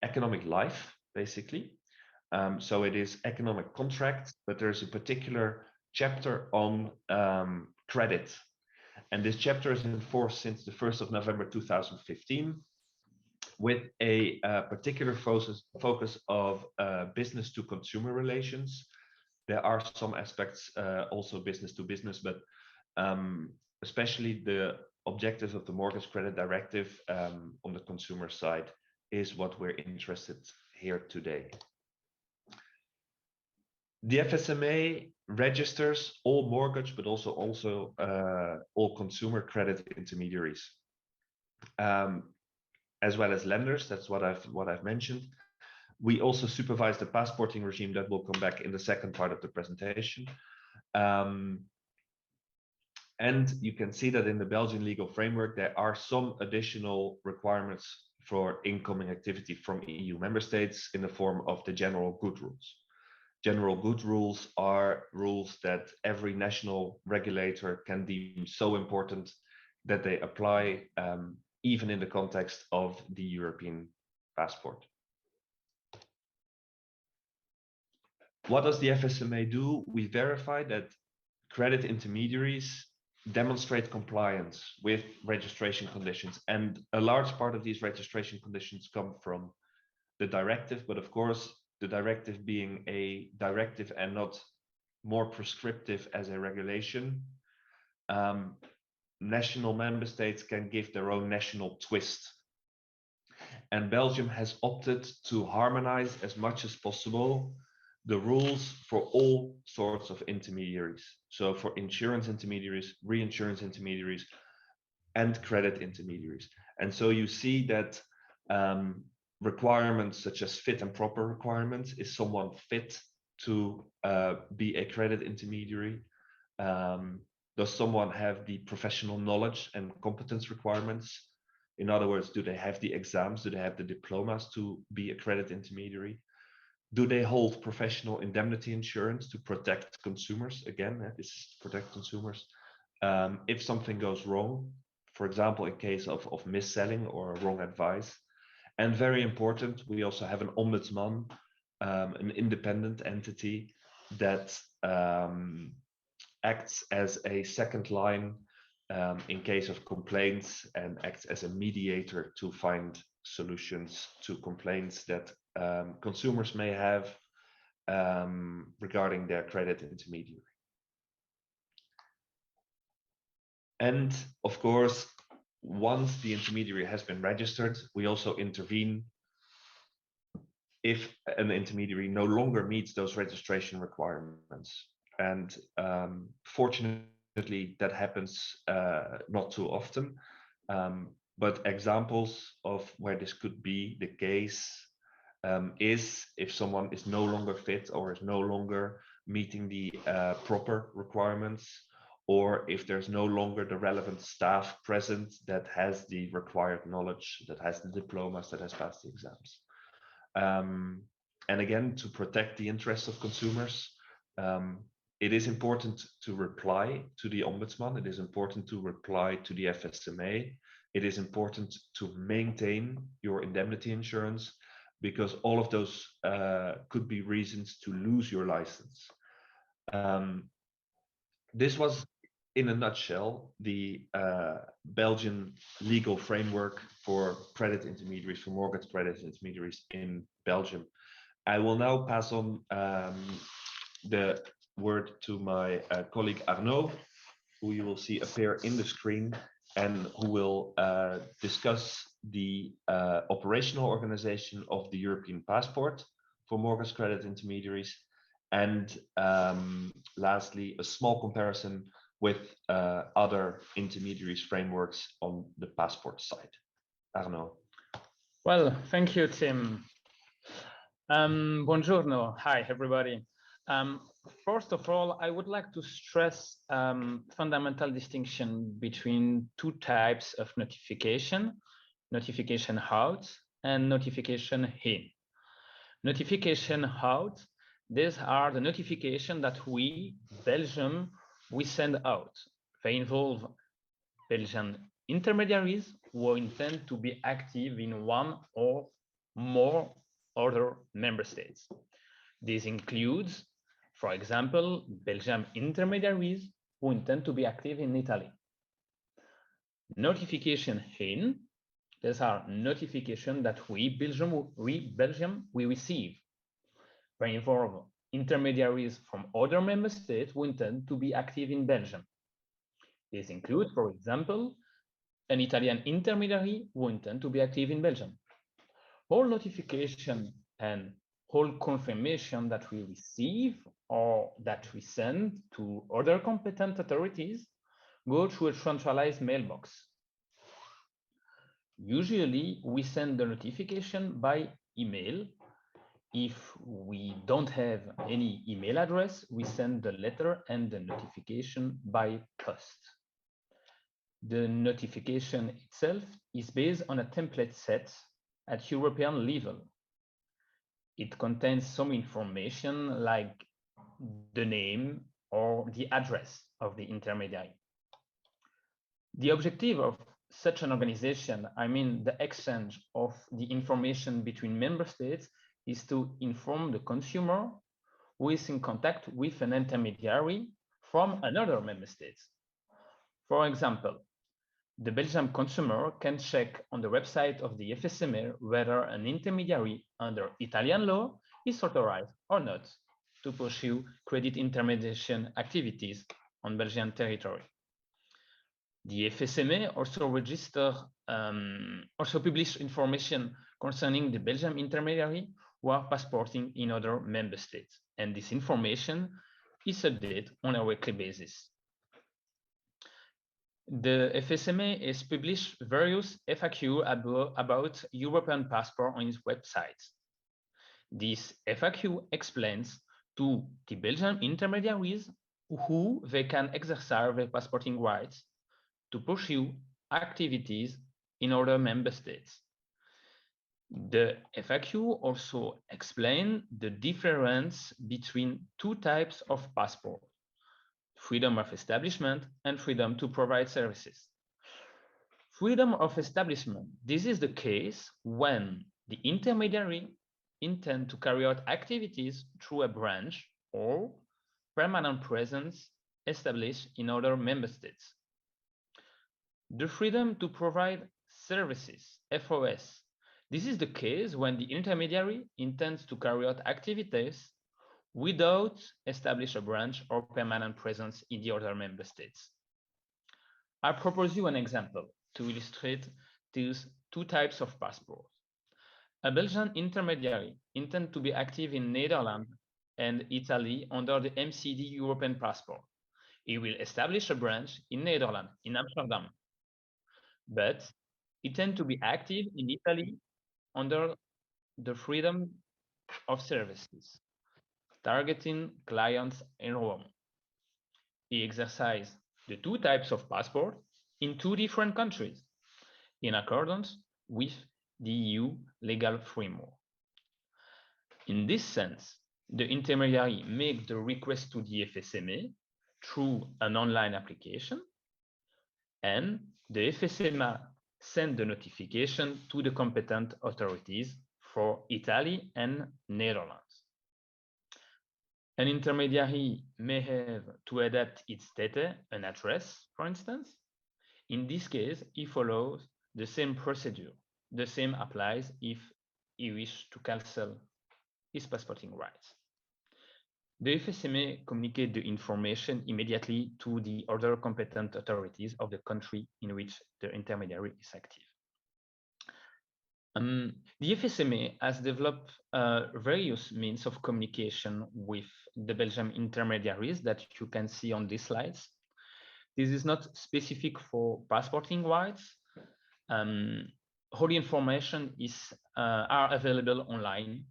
economic life, basically. So it is economic contract, but there's a particular chapter on credit. And this chapter is in force since the 1st of November 2015, with a particular focus of business to consumer relations. There are some aspects also business to business, but especially the objectives of the Mortgage Credit Directive on the consumer side is what we're interested here today. The FSMA registers all mortgage, but also all consumer credit intermediaries, as well as lenders. That's what I've mentioned. We also supervise the passporting regime that will come back in the second part of the presentation. And you can see that in the Belgian legal framework, there are some additional requirements for incoming activity from EU member states in the form of the general good rules. General good rules are rules that every national regulator can deem so important that they apply even in the context of the European passport. What does the FSMA do? We verify that credit intermediaries demonstrate compliance with registration conditions, and a large part of these registration conditions come from the directive, but of course the directive being a directive and not more prescriptive as a regulation, national member states can give their own national twist. And Belgium has opted to harmonize as much as possible the rules for all sorts of intermediaries. So for insurance intermediaries, reinsurance intermediaries, and credit intermediaries. And so you see that requirements such as fit and proper requirements. Is someone fit to be a credit intermediary? Does someone have the professional knowledge and competence requirements? In other words, do they have the exams? Do they have the diplomas to be a credit intermediary? Do they hold professional indemnity insurance to protect consumers? Again, this is protect consumers. If something goes wrong, for example, in case of mis-selling or wrong advice. And very important, we also have an ombudsman, an independent entity that acts as a second line in case of complaints and acts as a mediator to find solutions to complaints that consumers may have regarding their credit intermediary. And of course, once the intermediary has been registered, we also intervene if an intermediary no longer meets those registration requirements. And fortunately, that happens not too often. But examples of where this could be the case is if someone is no longer fit or is no longer meeting the proper requirements, or if there's no longer the relevant staff present that has the required knowledge, that has the diplomas, that has passed the exams. And again, to protect the interests of consumers, it is important to reply to the ombudsman. It is important to reply to the FSMA. It is important to maintain your indemnity insurance. because all of those could be reasons to lose your license. This was, in a nutshell, the Belgian legal framework for credit intermediaries, for mortgage credit intermediaries in Belgium. I will now pass on the word to my colleague Arnaud, who you will see appear in the screen, and who will discuss the operational organization of the European passport for mortgage credit intermediaries, and lastly, a small comparison with other intermediaries frameworks on the passport side. Arnaud. Well, thank you, Tim. Buongiorno. Hi, everybody. First of all, I would like to stress fundamental distinction between two types of notification: notification out and notification in. Notification out, these are the notification that we, Belgium, we send out. They involve Belgian intermediaries who intend to be active in one or more other member states. This includes, for example, Belgian intermediaries who intend to be active in Italy. Notification in, these are notifications that we Belgium receive. They involve intermediaries from other member states who intend to be active in Belgium. These include, for example, an Italian intermediary who intend to be active in Belgium. All notification and all confirmation that we receive or that we send to other competent authorities go through a centralized mailbox. Usually, we send the notification by email. If we don't have any email address, we send the letter and the notification by post. The notification itself is based on a template set at European level. It contains some information like the name or the address of the intermediary. The objective of such an organization, I mean the exchange of the information between member states, is to inform the consumer who is in contact with an intermediary from another member state. For example, the Belgian consumer can check on the website of the Fsma whether an intermediary under Italian law is authorized or not to pursue credit intermediation activities on Belgian territory. The Fsma also publish information concerning the Belgian intermediary who are passporting in other member states, and this information is updated on a weekly basis. The Fsma has published various FAQ about European passport on its website. This FAQ explains to the Belgian intermediaries who they can exercise their passporting rights to pursue activities in other member states. The FAQ also explains the difference between two types of passport: freedom of establishment and freedom to provide services. Freedom of establishment, this is the case when the intermediary intends to carry out activities through a branch or permanent presence established in other member states. The freedom to provide services, FOS, this is the case when the intermediary intends to carry out activities without establish a branch or permanent presence in the other member states. I propose you an example to illustrate these two types of passport. A Belgian intermediary intends to be active in Netherlands and Italy under the MCD European passport. He will establish a branch in Netherlands, in Amsterdam, but he tends to be active in Italy under the freedom of services, targeting clients in Rome. He exercises the two types of passport in two different countries, in accordance with the EU legal framework. In this sense, the intermediary makes the request to the Fsma through an online application, and the Fsma sends the notification to the competent authorities for Italy and Netherlands. An intermediary may have to adapt its data, an address, for instance. In this case, he follows the same procedure. The same applies if he wishes to cancel his passporting rights. The Fsma communicates the information immediately to the other competent authorities of the country in which the intermediary is active. The Fsma has developed various means of communication with the Belgian intermediaries that you can see on these slides. This is not specific for passporting rights. All the information are available online.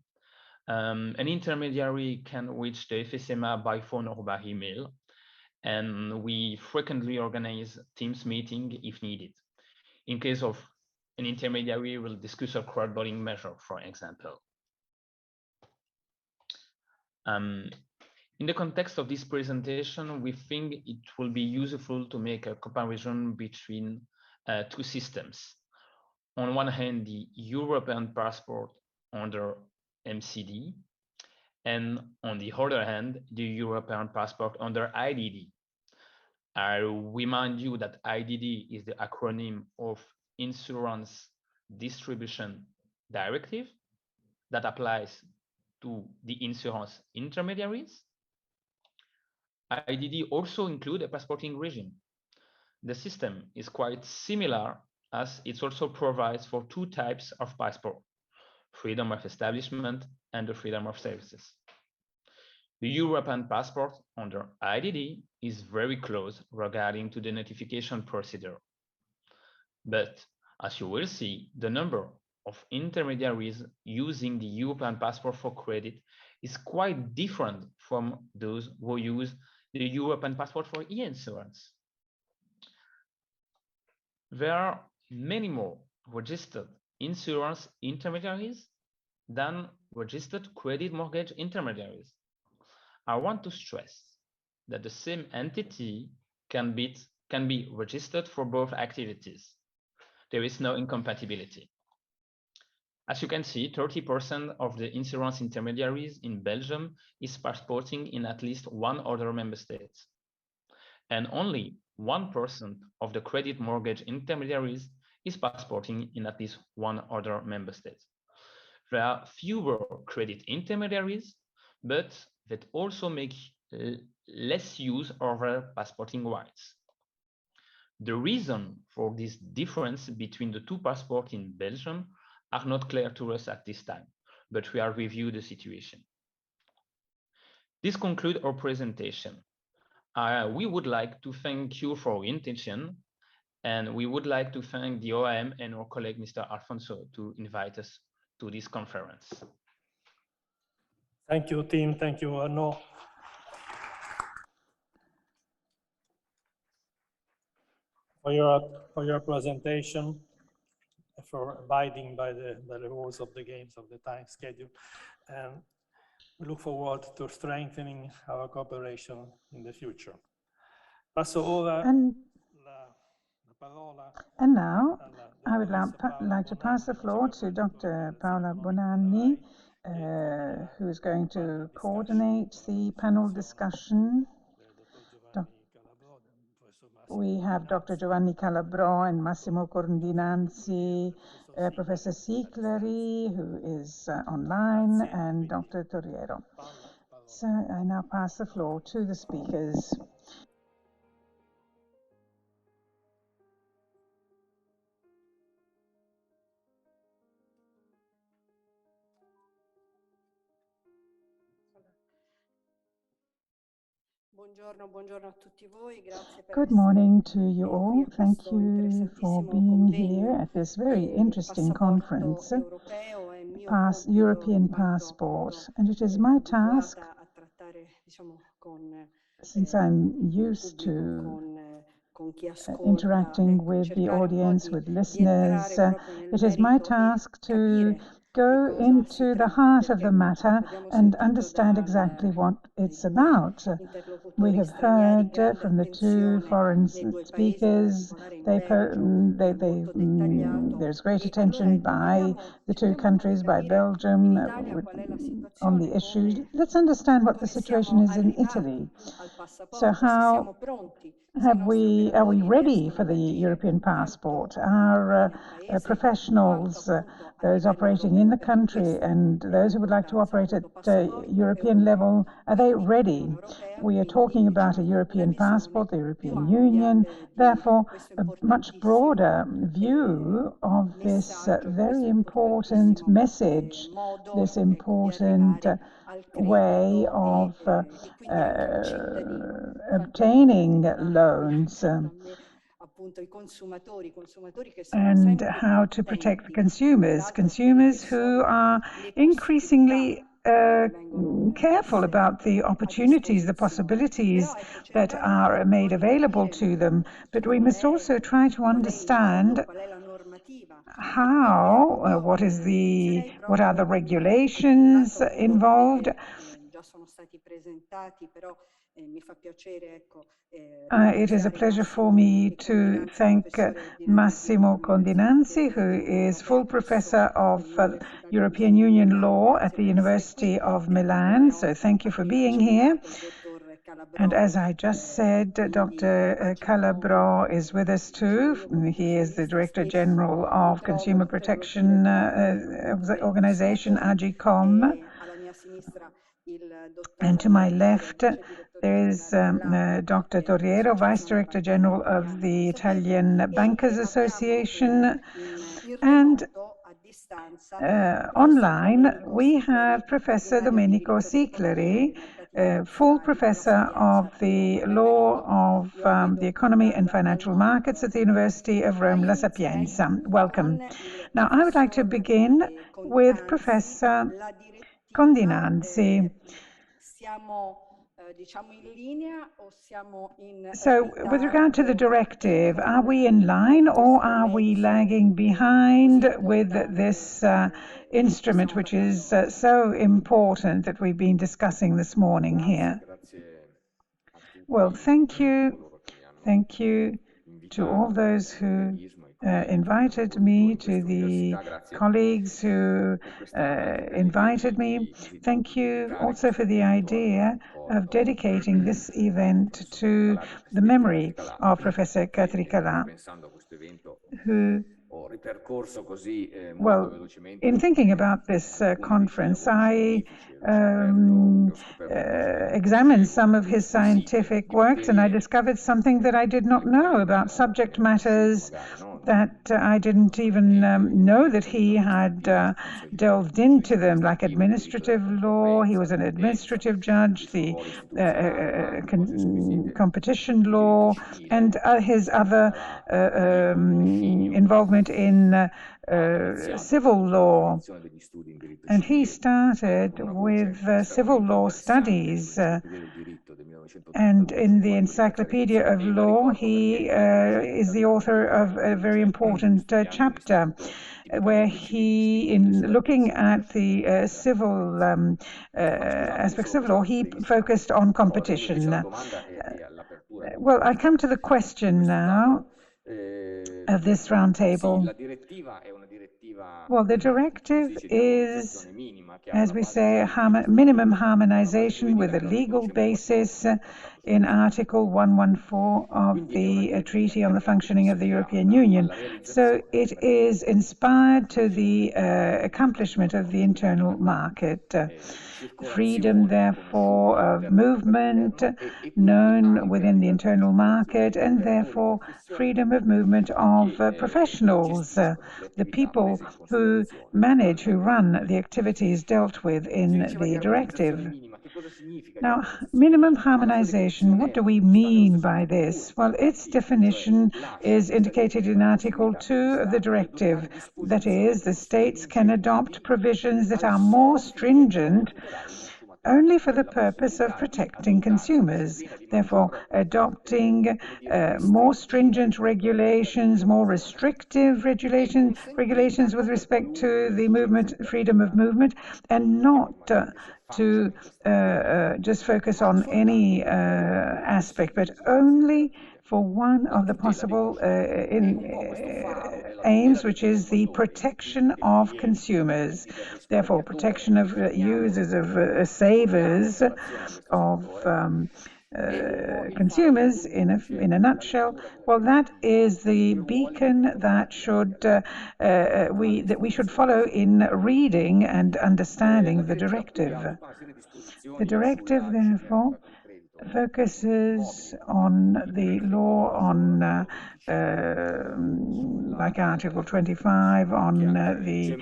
An intermediary can reach the Fsma by phone or by email, and we frequently organize Teams meeting if needed. In case of an intermediary, will discuss a crowdfunding measure, for example. In the context of this presentation, we think it will be useful to make a comparison between two systems. On one hand, the European passport under MCD, and on the other hand, the European passport under IDD. I remind you that IDD is the acronym of Insurance Distribution Directive that applies to the insurance intermediaries. IDD also includes a passporting regime. The system is quite similar as it also provides for two types of passport: freedom of establishment and the freedom of services. The European passport under IDD is very close regarding to the notification procedure. But as you will see, the number of intermediaries using the European passport for credit is quite different from those who use the European passport for e-insurance. There are many more registered insurance intermediaries than registered credit mortgage intermediaries. I want to stress that the same entity can be registered for both activities. There is no incompatibility. As you can see, 30% of the insurance intermediaries in Belgium is passporting in at least one other member state. And only 1% of the credit mortgage intermediaries is passporting in at least one other member state. There are fewer credit intermediaries, but that also make less use of their passporting rights. The reason for this difference between the two passports in Belgium are not clear to us at this time, but we are reviewing the situation. This concludes our presentation. We would like to thank you for your attention, and we would like to thank the OIM and our colleague, Mr. Alfonso, to invite us to this conference. Thank you, Tim. Thank you, Arnaud. For your presentation, for abiding by the rules of the games of the time schedule. And we look forward to strengthening our cooperation in the future. And now I would like to pass the floor to Dr. Paola Bonanni, who is going to coordinate the panel discussion. We have Dr. Giovanni Calabrò and Massimo Cordinanzi, Professor Sicleri, who is online, and Dr. Torriero. So I now pass the floor to the speakers. Good morning to you all. Thank you for being here at this very interesting conference, European Passport. And it is my task, since I'm used to interacting with the audience, with listeners, it is my task to go into the heart of the matter and understand exactly what it's about. We have heard from the two foreign speakers, there's great attention by the two countries, by Belgium, on the issues. Let's understand what the situation is in Italy. So how are we ready for the European passport? Our professionals, those operating in the country and those who would like to operate at European level, are they ready? We are talking about a European passport, the European Union, therefore a much broader view of this very important message, this important way of obtaining loans and how to protect the consumers who are increasingly careful about the opportunities, the possibilities that are made available to them. But we must also try to understand how, what are the regulations involved. It is a pleasure for me to thank Massimo Condinanzi, who is full professor of European Union law at the University of Milan. So thank you for being here. And as I just said, Dr. Calabro is with us too. He is the Director General of Consumer Protection Organization, AGCOM. And to my left, there is Dr. Torriero, Vice Director General of the Italian Bankers Association. And online, we have Professor Domenico Sicleri, full professor of the law of the economy and financial markets at the University of Rome La Sapienza. Welcome. Now, I would like to begin with Professor Condinanzi. So, with regard to the directive, are we in line or are we lagging behind with this instrument, which is so important that we've been discussing this morning here? Well, thank you. Thank you to all those who invited me, to the colleagues who invited me. Thank you also for the idea of dedicating this event to the memory of Professor Catricalà, who, well, in thinking about this conference, I examined some of his scientific works, and I discovered something that I did not know about subject matters that I didn't even know that he had delved into them, like administrative law. He was an administrative judge, the competition law, and his other involvement in civil law. And he started with civil law studies. And in the Encyclopedia of Law, he is the author of a very important chapter where he, in looking at the civil aspects of law, he focused on competition. Well, I come to the question now of this roundtable. Well, the directive is, as we say, minimum harmonization with a legal basis in Article 114 of the Treaty on the Functioning of the European Union. So it is inspired to the accomplishment of the internal market. Freedom, therefore, of movement known within the internal market, and therefore freedom of movement of professionals, the people who manage, who run the activities dealt with in the directive. Now, minimum harmonization, what do we mean by this? Well, its definition is indicated in Article 2 of the directive. That is, the states can adopt provisions that are more stringent only for the purpose of protecting consumers, therefore adopting more stringent regulations, more restrictive regulations with respect to the freedom of movement, and not to just focus on any aspect, but only for one of the possible aims, which is the protection of consumers. Therefore, protection of users, of savers, of consumers in a nutshell. Well, that is the beacon that we should follow in reading and understanding the directive. The directive, therefore, focuses on the law on, like Article 25, on the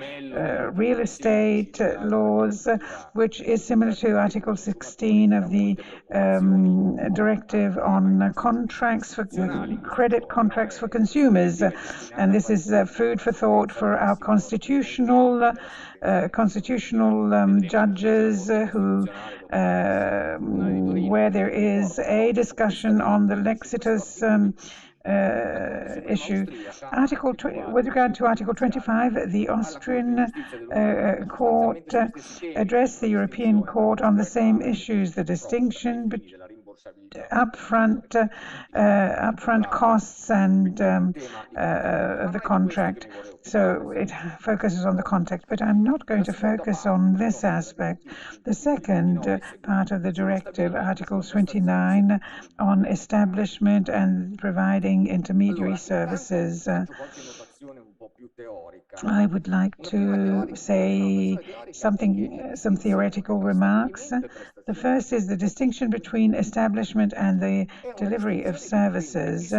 real estate laws, which is similar to Article 16 of the directive on contracts for credit contracts for consumers. And this is food for thought for our constitutional judges who where there is a discussion on the Lexitus issue. With regard to Article 25, the Austrian court addressed the European Court on the same issues, the distinction between upfront costs and the contract. So it focuses on the context, but I'm not going to focus on this aspect. The second part of the directive, Article 29, on establishment and providing intermediary services. I would like to say some theoretical remarks. The first is the distinction between establishment and the delivery of services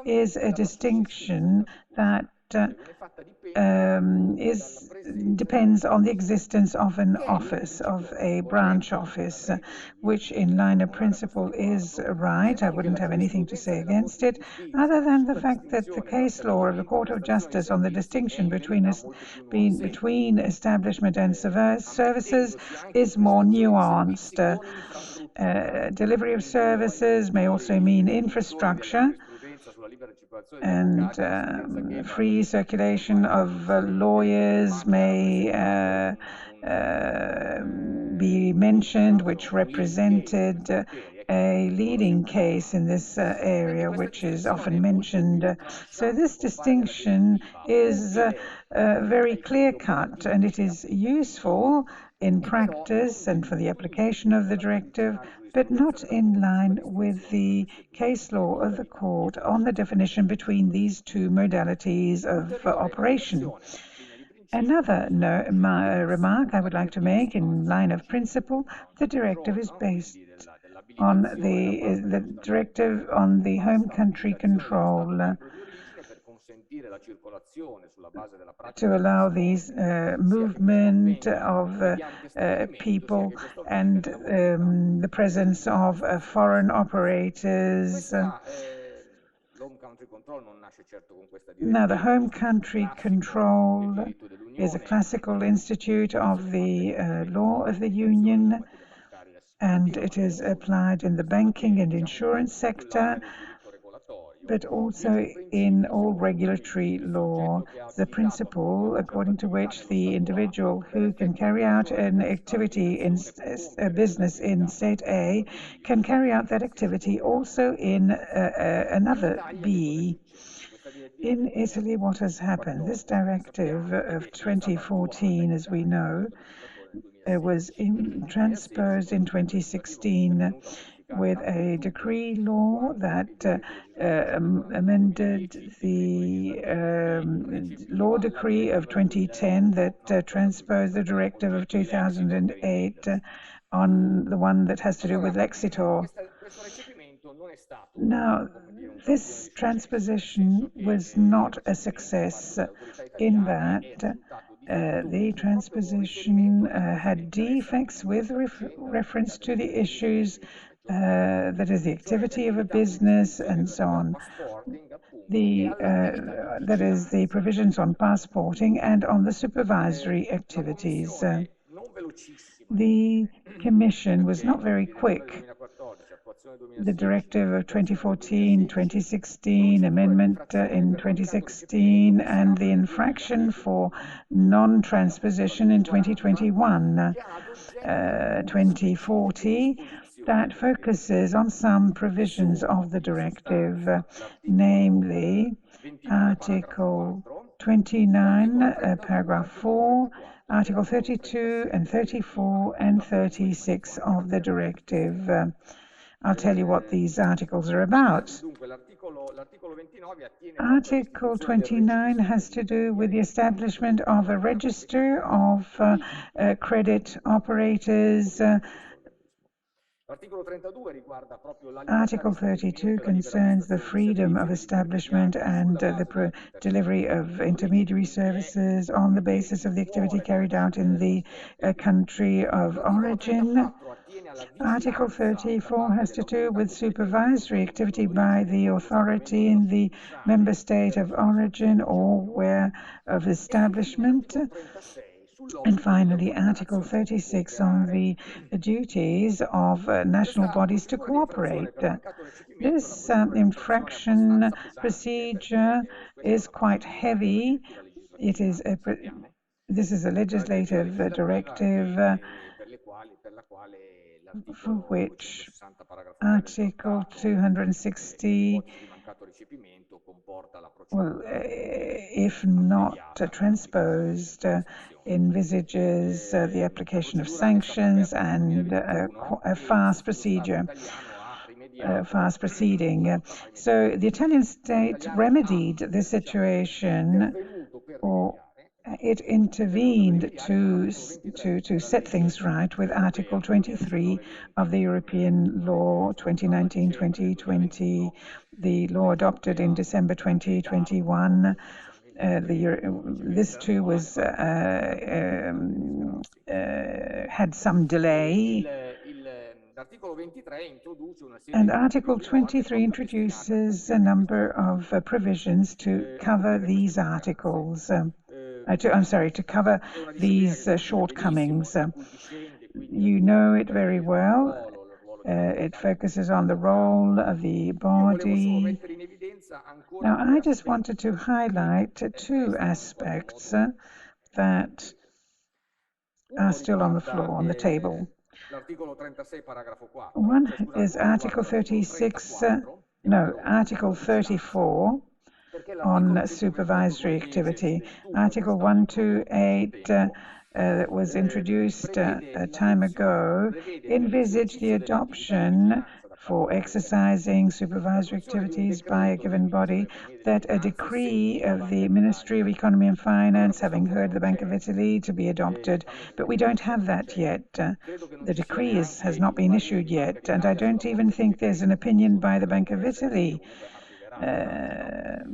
is a distinction that depends on the existence of an office, of a branch office, which in line of principle is right. I wouldn't have anything to say against it, other than the fact that the case law of the Court of Justice on the distinction between establishment and services is more nuanced. Delivery of services may also mean infrastructure, and free circulation of lawyers may be mentioned, which represented a leading case in this area, which is often mentioned. So this distinction is very clear-cut, and it is useful in practice and for the application of the directive, but not in line with the case law of the court on the definition between these two modalities of operation. Another remark I would like to make in line of principle, the directive is based on the directive on the home country control to allow these movement of people and the presence of foreign operators. Now, the home country control is a classical institute of the law of the Union, and it is applied in the banking and insurance sector, but also in all regulatory law. The principle according to which the individual who can carry out an activity in a business in state A can carry out that activity also in another B. In Italy, what has happened? This directive of 2014, as we know, was transposed in 2016 with a decree law that amended the law decree of 2010 that transposed the directive of 2008 on the one that has to do with Lexitor. Now, this transposition was not a success in that the transposition had defects with reference to the issues, that is the activity of a business and so on. That is the provisions on passporting and on the supervisory activities. the Commission was not very quick. The Directive of 2014, 2016, amendment in 2016, and the infraction for non-transposition in 2021, 2040, that focuses on some provisions of the Directive, namely Article 29, paragraph 4, Article 32 and 34 and 36 of the Directive. I'll tell you what these articles are about. Article 29 has to do with the establishment of a register of credit operators. Article 32 concerns the freedom of establishment and the delivery of intermediary services on the basis of the activity carried out in the country of origin. Article 34 has to do with supervisory activity by the authority in the member state of origin or where of establishment. And finally, Article 36 on the duties of national bodies to cooperate. This infraction procedure is quite heavy. It is this is a legislative directive for which Article 260, well, if not transposed, envisages the application of sanctions and a fast procedure, fast proceeding. So the Italian state remedied the situation, or it intervened to set things right with Article 23 of the European Law 2019-2020, the law adopted in December 2021. This too was had some delay. And Article 23 introduces a number of provisions to cover these articles. To cover these shortcomings. You know it very well. It focuses on the role of the body. Now, I just wanted to highlight two aspects that are still on the floor, on the table. One is Article 34 on supervisory activity. Article 128 that was introduced a time ago envisaged the adoption for exercising supervisory activities by a given body, that a decree of the Ministry of Economy and Finance, having heard the Bank of Italy, to be adopted. But we don't have that yet. The decree has not been issued yet, and I don't even think there's an opinion by the Bank of Italy. I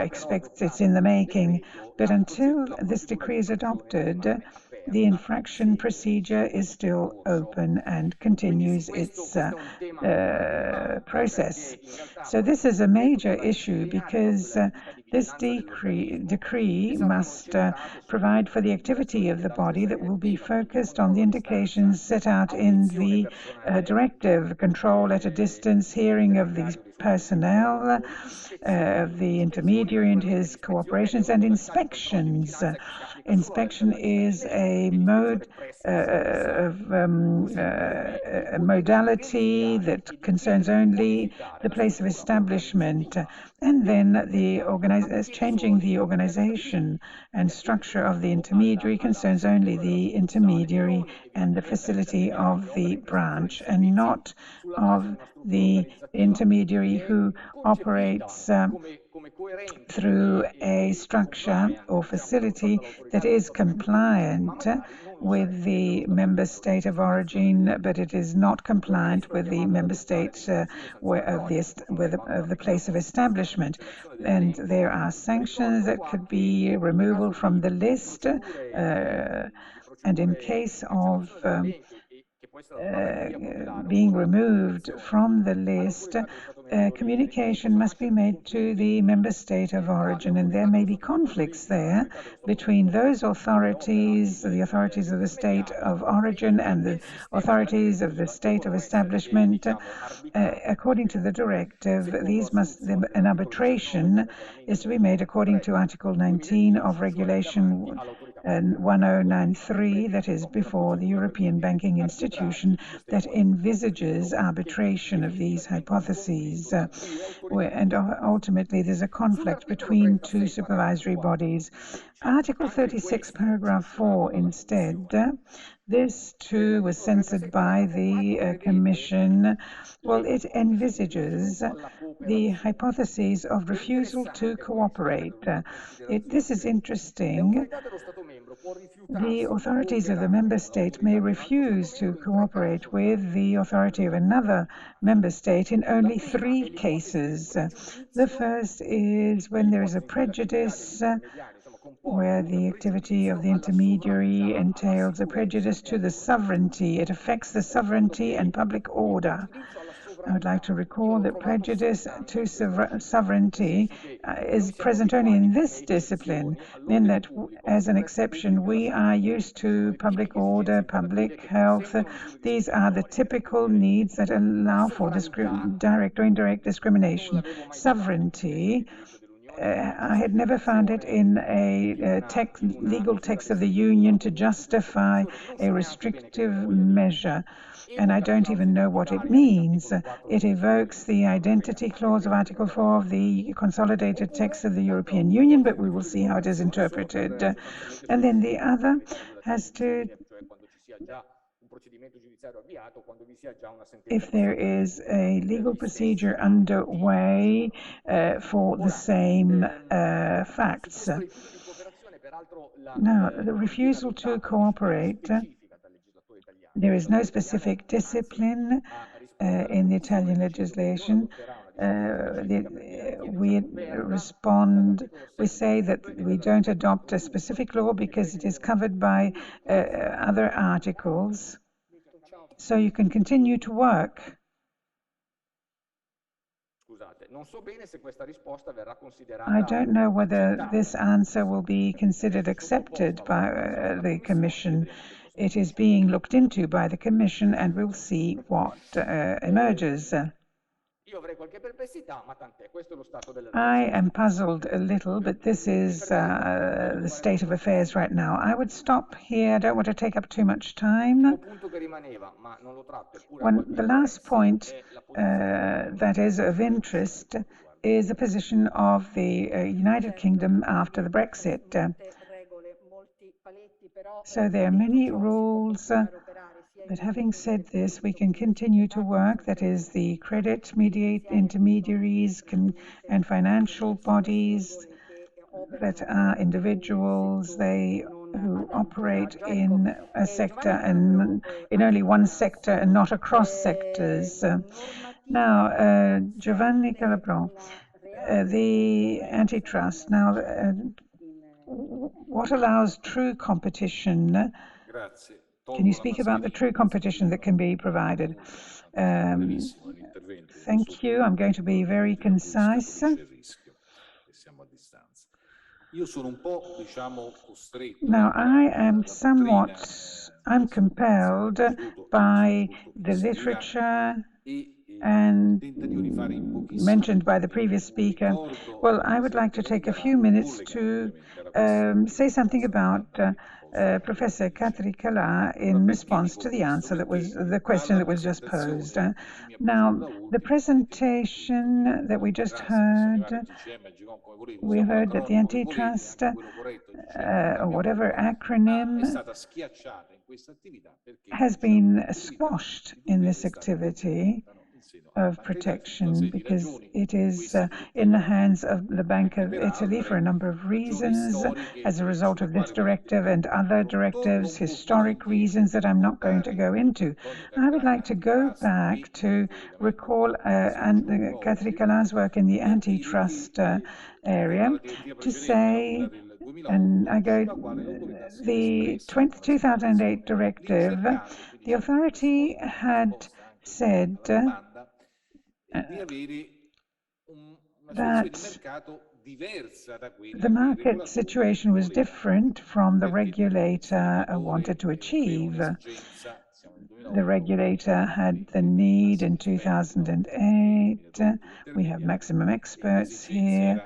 expect it's in the making, but until this decree is adopted, the infraction procedure is still open and continues its process. So this is a major issue because this decree must provide for the activity of the body that will be focused on the indications set out in the directive: control at a distance, hearing of the personnel, of the intermediary and his cooperations, and inspections. Inspection is a mode of a modality that concerns only the place of establishment, and then changing the organization and structure of the intermediary concerns only the intermediary and the facility of the branch, and not of the intermediary who operates through a structure or facility that is compliant with the member state of origin, but it is not compliant with the member state of the place of establishment. And there are sanctions that could be removal from the list, and in case of being removed from the list, communication must be made to the member state of origin, and there may be conflicts there between those authorities, the authorities of the state of origin and the authorities of the state of establishment. According to the directive, an arbitration is to be made according to Article 19 of Regulation 1093, that is before the European Banking Institution, that envisages arbitration of these hypotheses. And ultimately there's a conflict between two supervisory bodies. Article 36, paragraph 4 instead, this too was censored by the Commission. Well, it envisages the hypotheses of refusal to cooperate. This is interesting. The authorities of the member state may refuse to cooperate with the authority of another member state in only 3 cases. The first is when there is a prejudice, where the activity of the intermediary entails a prejudice to the sovereignty. It affects the sovereignty and public order. I would like to recall that prejudice to sovereignty is present only in this discipline, in that as an exception we are used to public order, public health. These are the typical needs that allow for direct or indirect discrimination. Sovereignty, I had never found it in a legal text of the Union to justify a restrictive measure, and I don't even know what it means. It evokes the identity clause of Article 4 of the consolidated text of the European Union, but we will see how it is interpreted. And then the other has to if there is a legal procedure underway for the same facts. Now, the refusal to cooperate, there is no specific discipline in the Italian legislation. We say that we don't adopt a specific law because it is covered by other articles. So you can continue to work. I don't know whether this answer will be considered accepted by the Commission. It is being looked into by the Commission, and we'll see what emerges. I am puzzled a little, but this is the state of affairs right now. I would stop here. I don't want to take up too much time. The last point that is of interest is the position of the United Kingdom after the Brexit. So there are many rules, but having said this, we can continue to work. That is, the credit intermediaries and financial bodies that are individuals, who operate in a sector and in only one sector and not across sectors. Now, Giovanni Calabro, the antitrust. Now, what allows true competition? Can you speak about the true competition that can be provided? Thank you. I'm going to be very concise. Now, I'm compelled by the literature and mentioned by the previous speaker. Well, I would like to take a few minutes to say something about Professor Catricalà in response to the question that was just posed. Now, the presentation that we just heard, we heard that the antitrust, or whatever acronym, has been squashed in this activity of protection because it is in the hands of the Bank of Italy for a number of reasons as a result of this directive and other directives, historic reasons that I'm not going to go into. I would like to go back to recall Catricalà's work in the antitrust area to say, and I go, the 2008 directive, the authority had said that the market situation was different from the regulator wanted to achieve. The regulator had the need in 2008. We have maximum experts here.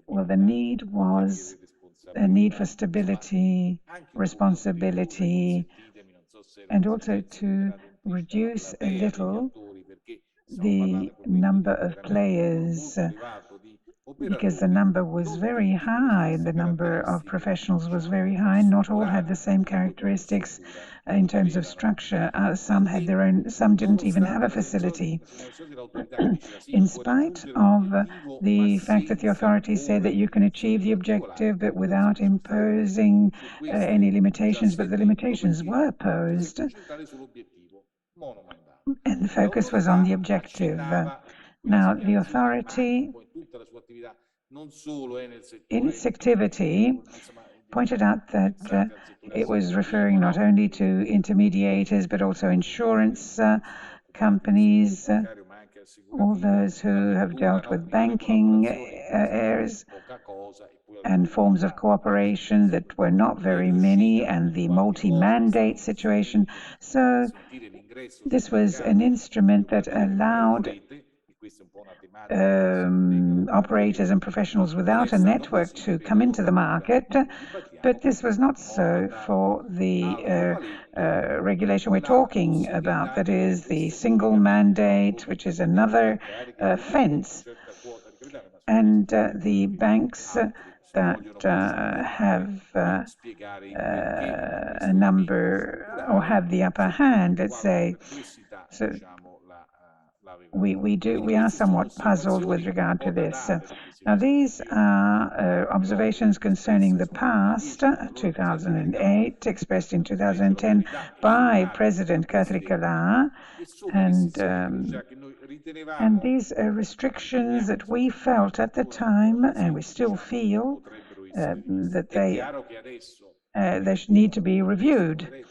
Well, the need was a need for stability, responsibility, and also to reduce a little the number of players, because the number was very high, the number of professionals was very high. Not all had the same characteristics in terms of structure. Some had their own, some didn't even have a facility. In spite of the fact that the authorities say that you can achieve the objective but without imposing any limitations, but the limitations were posed, and the focus was on the objective. Now, the authority, in its activity, pointed out that it was referring not only to intermediaries, but also insurance companies, all those who have dealt with banking areas and forms of cooperation that were not very many, and the multi-mandate situation. So this was an instrument that allowed operators and professionals without a network to come into the market, but this was not so for the regulation we're talking about, that is the single mandate, which is another fence. And the banks that have a number or have the upper hand, let's say, so we are somewhat puzzled with regard to this. Now, these are observations concerning the past, 2008, expressed in 2010 by President Catricalà, and these restrictions that we felt at the time, and we still feel, that they should need to be reviewed.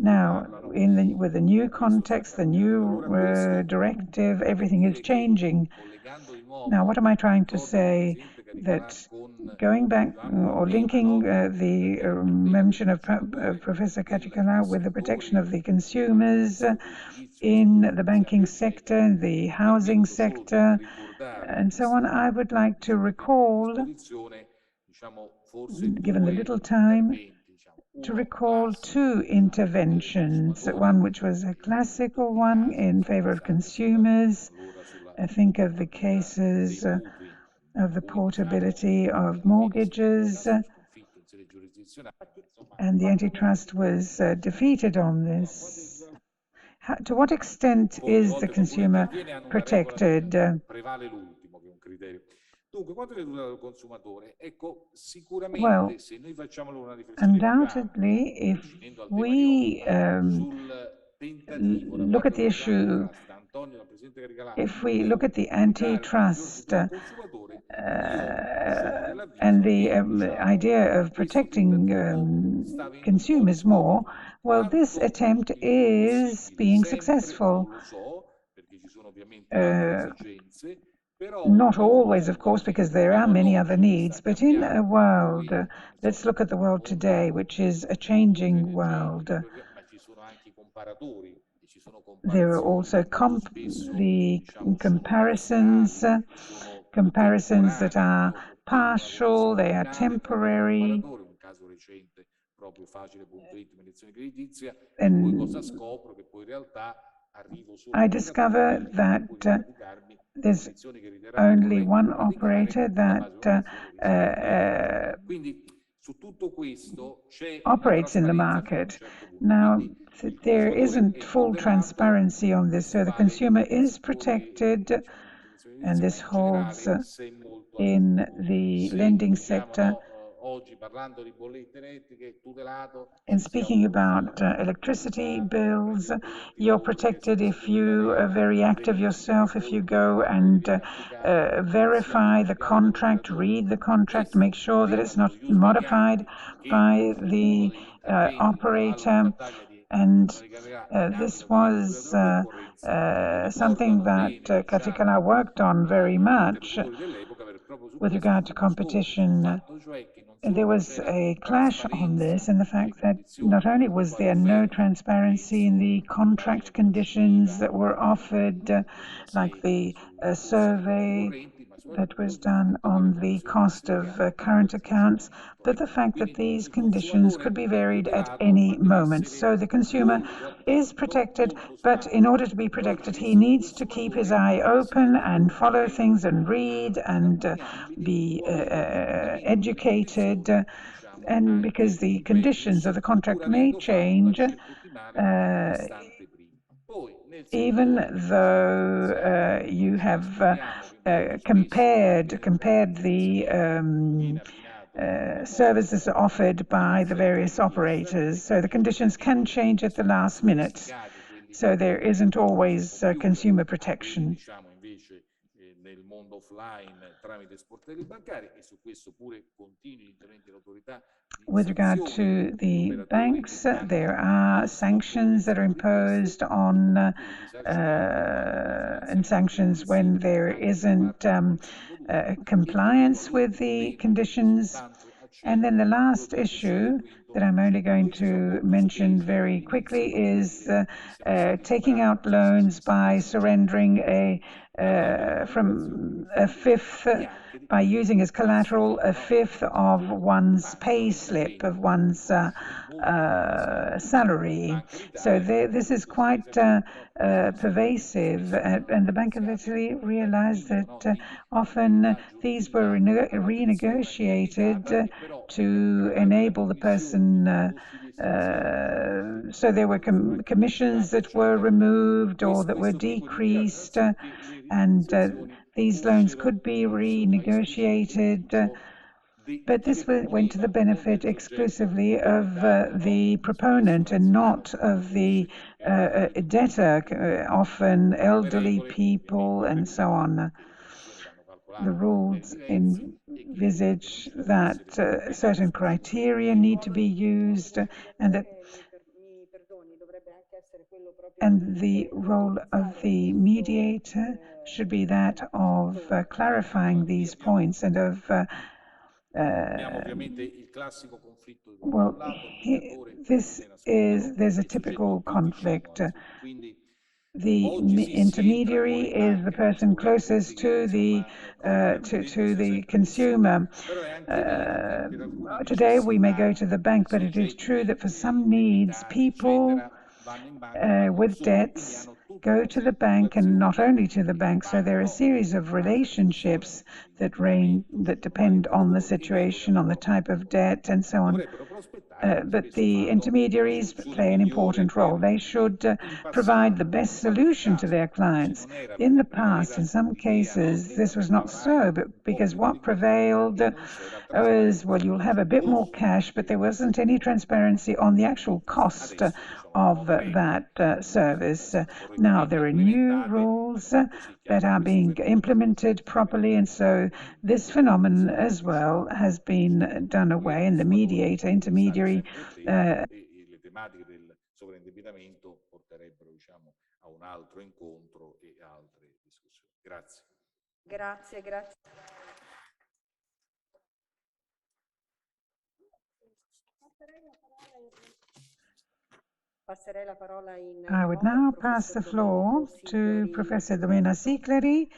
Now, with the new context, the new directive, everything is changing. Now, what am I trying to say? That going back or linking the mention of Professor Catricalà with the protection of the consumers in the banking sector, the housing sector, and so on, I would like to recall, given the little time, to recall two interventions, one which was a classical one in favor of consumers. I think of the cases of the portability of mortgages, and the antitrust was defeated on this. To what extent is the consumer protected? Well, undoubtedly, if we look at the issue, if we look at the antitrust and the idea of protecting consumers more, well, this attempt is being successful. Not always, of course, because there are many other needs, but in a world, let's look at the world today, which is a changing world. There are also the comparisons that are partial, they are temporary. And I discover that there's only one operator that operates in the market. Now, there isn't full transparency on this, so the consumer is protected, and this holds in the lending sector. In speaking about electricity bills, you're protected if you are very active yourself, if you go and verify the contract, read the contract, make sure that it's not modified by the operator. And this was something that Catricalà worked on very much with regard to competition. There was a clash on this, and the fact that not only was there no transparency in the contract conditions that were offered, like the survey that was done on the cost of current accounts, but the fact that these conditions could be varied at any moment. So the consumer is protected, but in order to be protected, he needs to keep his eye open and follow things and read and be educated. And because the conditions of the contract may change, even though you have compared the services offered by the various operators. So the conditions can change at the last minute. So there isn't always consumer protection. Nel mondo offline tramite sportelli bancari e su questo pure continui gli interventi dell'autorità. With regard to the banks, there are sanctions that are imposed on and sanctions when there isn't compliance with the conditions. And then the last issue that I'm only going to mention very quickly is taking out loans by surrendering from a fifth, by using as collateral a fifth of one's pay slip, of one's salary. So this is quite pervasive, and the Bank of Italy realized that often these were renegotiated to enable the person, so there were commissions that were removed or that were decreased, and these loans could be renegotiated. But this went to the benefit exclusively of the proponent and not of the debtor, often elderly people and so on. The rules envisage that certain criteria need to be used, and the role of the mediator should be that of clarifying these points and of well, there's a typical conflict. The intermediary is the person closest to the consumer. Today we may go to the bank, but it is true that for some needs, people with debts go to the bank, and not only to the bank. So there are a series of relationships that depend on the situation, on the type of debt, and so on. But the intermediaries play an important role. They should provide the best solution to their clients. In the past, in some cases, this was not so, but because what prevailed was, well, you'll have a bit more cash, but there wasn't any transparency on the actual cost of that service. Now, there are new rules that are being implemented properly, and so this phenomenon as well has been done away, and the mediator, intermediary, le tematiche del sovraindebitamento porterebbero, diciamo, a un altro incontro e a altre discussioni. Grazie. Grazie. I would now pass the floor to Professor Domena Sicleri.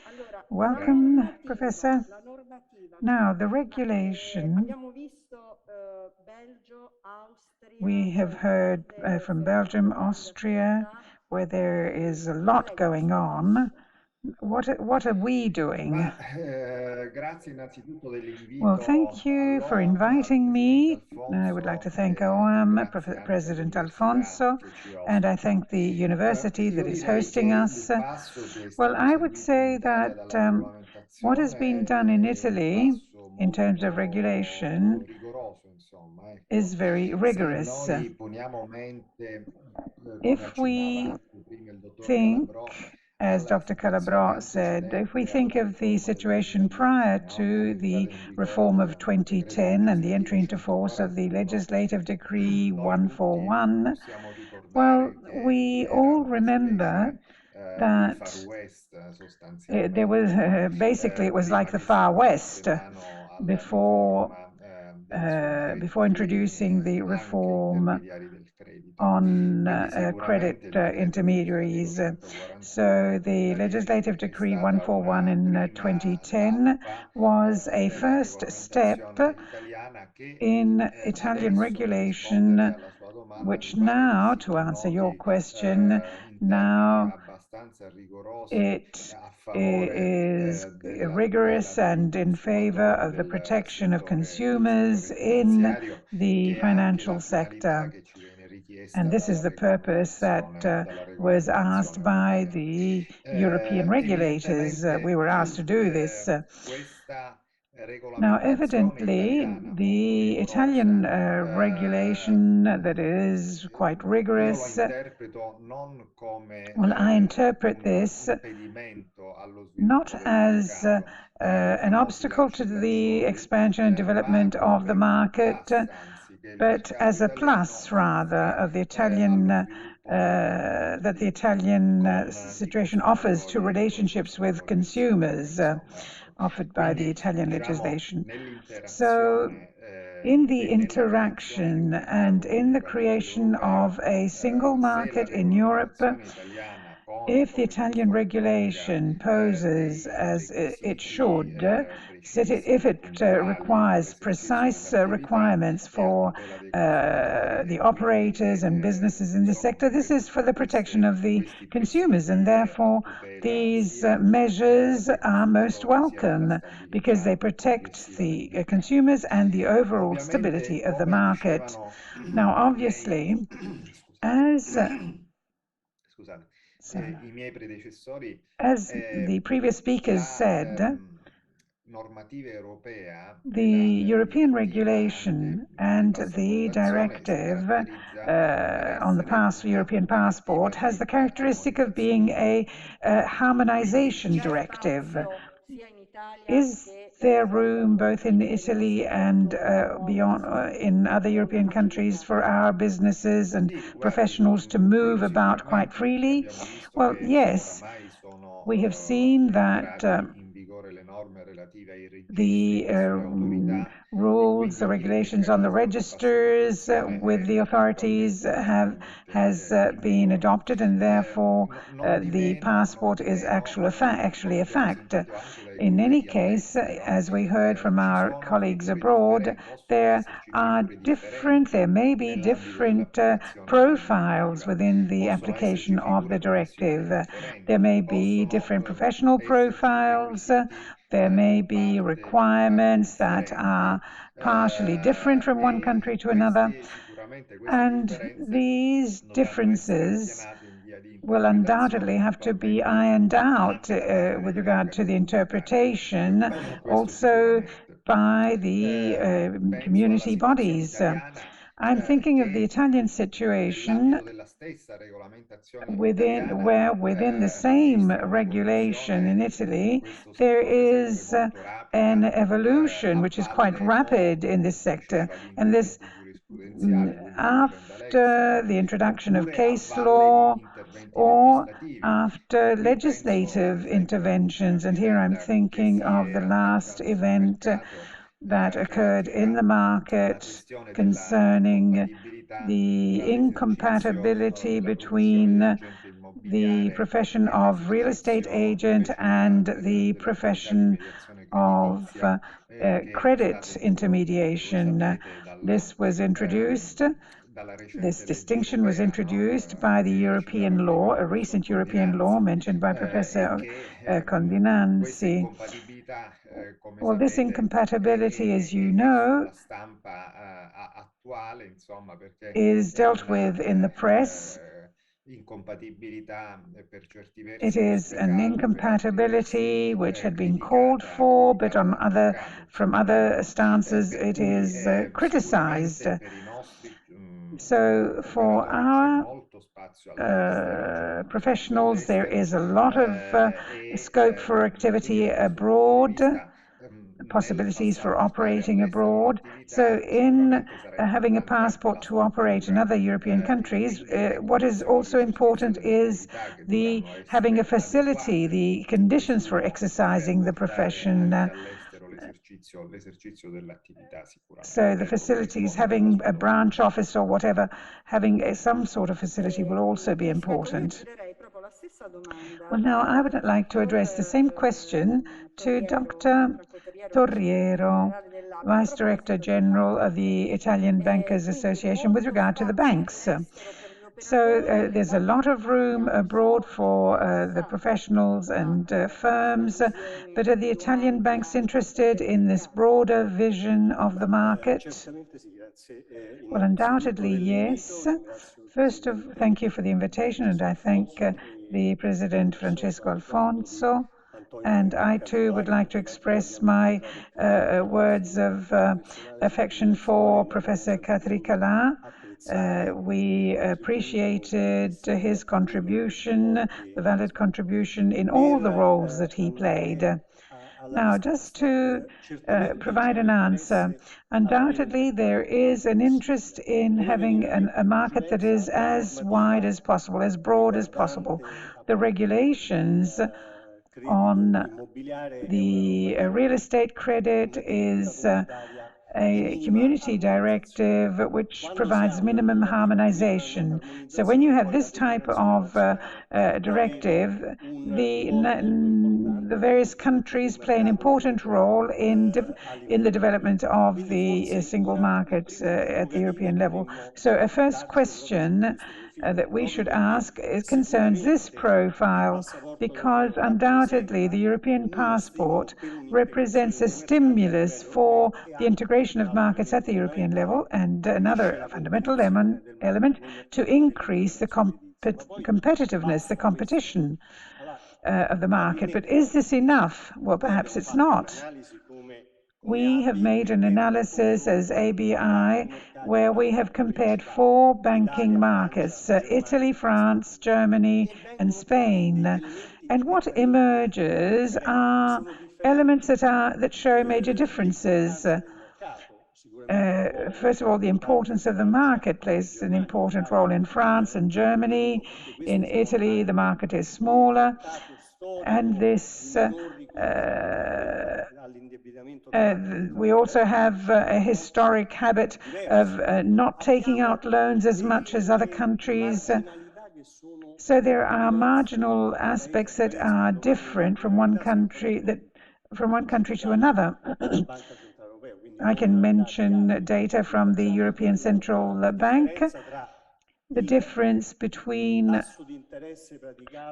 Welcome, Professor. Now, the regulation, we have heard from Belgium, Austria, where there is a lot going on. What are we doing? Well, thank you for inviting me. I would like to thank OAM, President Alfonso, and I thank the university that is hosting us. Well, I would say that what has been done in Italy in terms of regulation is very rigorous. If we think, as Dr. Calabrò said, if we think of the situation prior to the reform of 2010 and the entry into force of the legislative decree 141, Well, we all remember that there was basically it was like the Far West before introducing the reform on credit intermediaries. So the legislative decree 141 in 2010 was a first step in Italian regulation, which now, to answer your question, now it is rigorous and in favor of the protection of consumers in the financial sector. And this is the purpose that was asked by the European regulators. We were asked to do this. Now, evidently, the Italian regulation that is quite rigorous, well, I interpret this not as an obstacle to the expansion and development of the market, but as a plus, rather, of the Italian that the Italian situation offers to relationships with consumers offered by the Italian legislation. So, in the interaction and in the creation of a single market in Europe, if the Italian regulation poses as it should, if it requires precise requirements for the operators and businesses in this sector, this is for the protection of the consumers, and therefore these measures are most welcome because they protect the consumers and the overall stability of the market. Now, obviously, as the previous speakers said, the European regulation and the directive on the European passport has the characteristic of being a harmonization directive. Is there room both in Italy and beyond in other European countries for our businesses and professionals to move about quite freely? Well, yes. We have seen that the rules, the regulations on the registers with the authorities has been adopted, and therefore the passport is actually a fact. In any case, as we heard from our colleagues abroad, there may be different profiles within the application of the directive. There may be different professional profiles. There may be requirements that are partially different from one country to another. And these differences will undoubtedly have to be ironed out with regard to the interpretation, also by the community bodies. I'm thinking of the Italian situation within the same regulation in Italy, there is an evolution which is quite rapid in this sector. And this, after the introduction of case law or after legislative interventions, and here I'm thinking of the last event that occurred in the market concerning the incompatibility between the profession of real estate agent and the profession of credit intermediation. This distinction was introduced by the European law, a recent European law mentioned by Professor Condinanzi. Well, this incompatibility, as you know, is dealt with in the press. It is an incompatibility which had been called for, but from other stances it is criticized. So for our professionals, there is a lot of scope for activity abroad, possibilities for operating abroad. So in having a passport to operate in other European countries, what is also important is having a facility, the conditions for exercising the profession. So the facilities, having a branch office or whatever, having some sort of facility will also be important. Well, now I would like to address the same question to Dr. Torriero, Vice Director General of the Italian Bankers Association, with regard to the banks. So there's a lot of room abroad for the professionals and firms, but are the Italian banks interested in this broader vision of the market? Well, undoubtedly, yes. First of all, thank you for the invitation, and I thank the President Francesco Alfonso. And I too would like to express my words of affection for Professor Catricalà. We appreciated his contribution, the valid contribution in all the roles that he played. Now, just to provide an answer, undoubtedly there is an interest in having a market that is as wide as possible, as broad as possible. The regulations on the real estate credit is a community directive which provides minimum harmonization. So when you have this type of directive, the various countries play an important role in the development of the single market at the European level. So a first question that we should ask concerns this profile, because undoubtedly the European passport represents a stimulus for the integration of markets at the European level, and another fundamental element to increase the competitiveness, the competition of the market. But is this enough? Well, perhaps it's not. We have made an analysis as ABI where we have compared 4 banking markets, Italy, France, Germany, and Spain. And what emerges are elements that show major differences. First of all, the importance of the market plays an important role in France and Germany. In Italy, the market is smaller, and this we also have a historic habit of not taking out loans as much as other countries. So there are marginal aspects that are different from one country to another. I can mention data from the European Central Bank. The difference between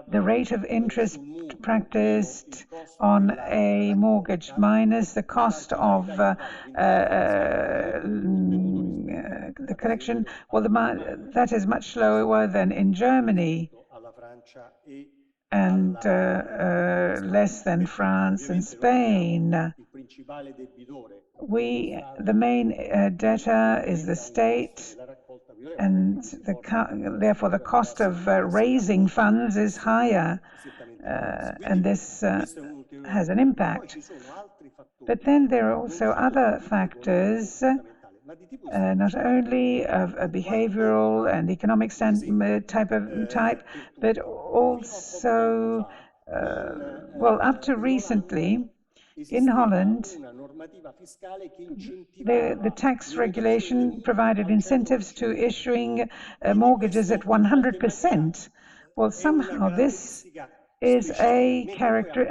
the rate of interest practiced on a mortgage minus the cost of the collection, well, that is much lower than in Germany and less than France and Spain. The main debtor is the state, and therefore the cost of raising funds is higher, and this has an impact. But then there are also other factors, not only of a behavioral and economic type, but also, well, up to recently, in Holland, the tax regulation provided incentives to issuing mortgages at 100%. Well, somehow this is a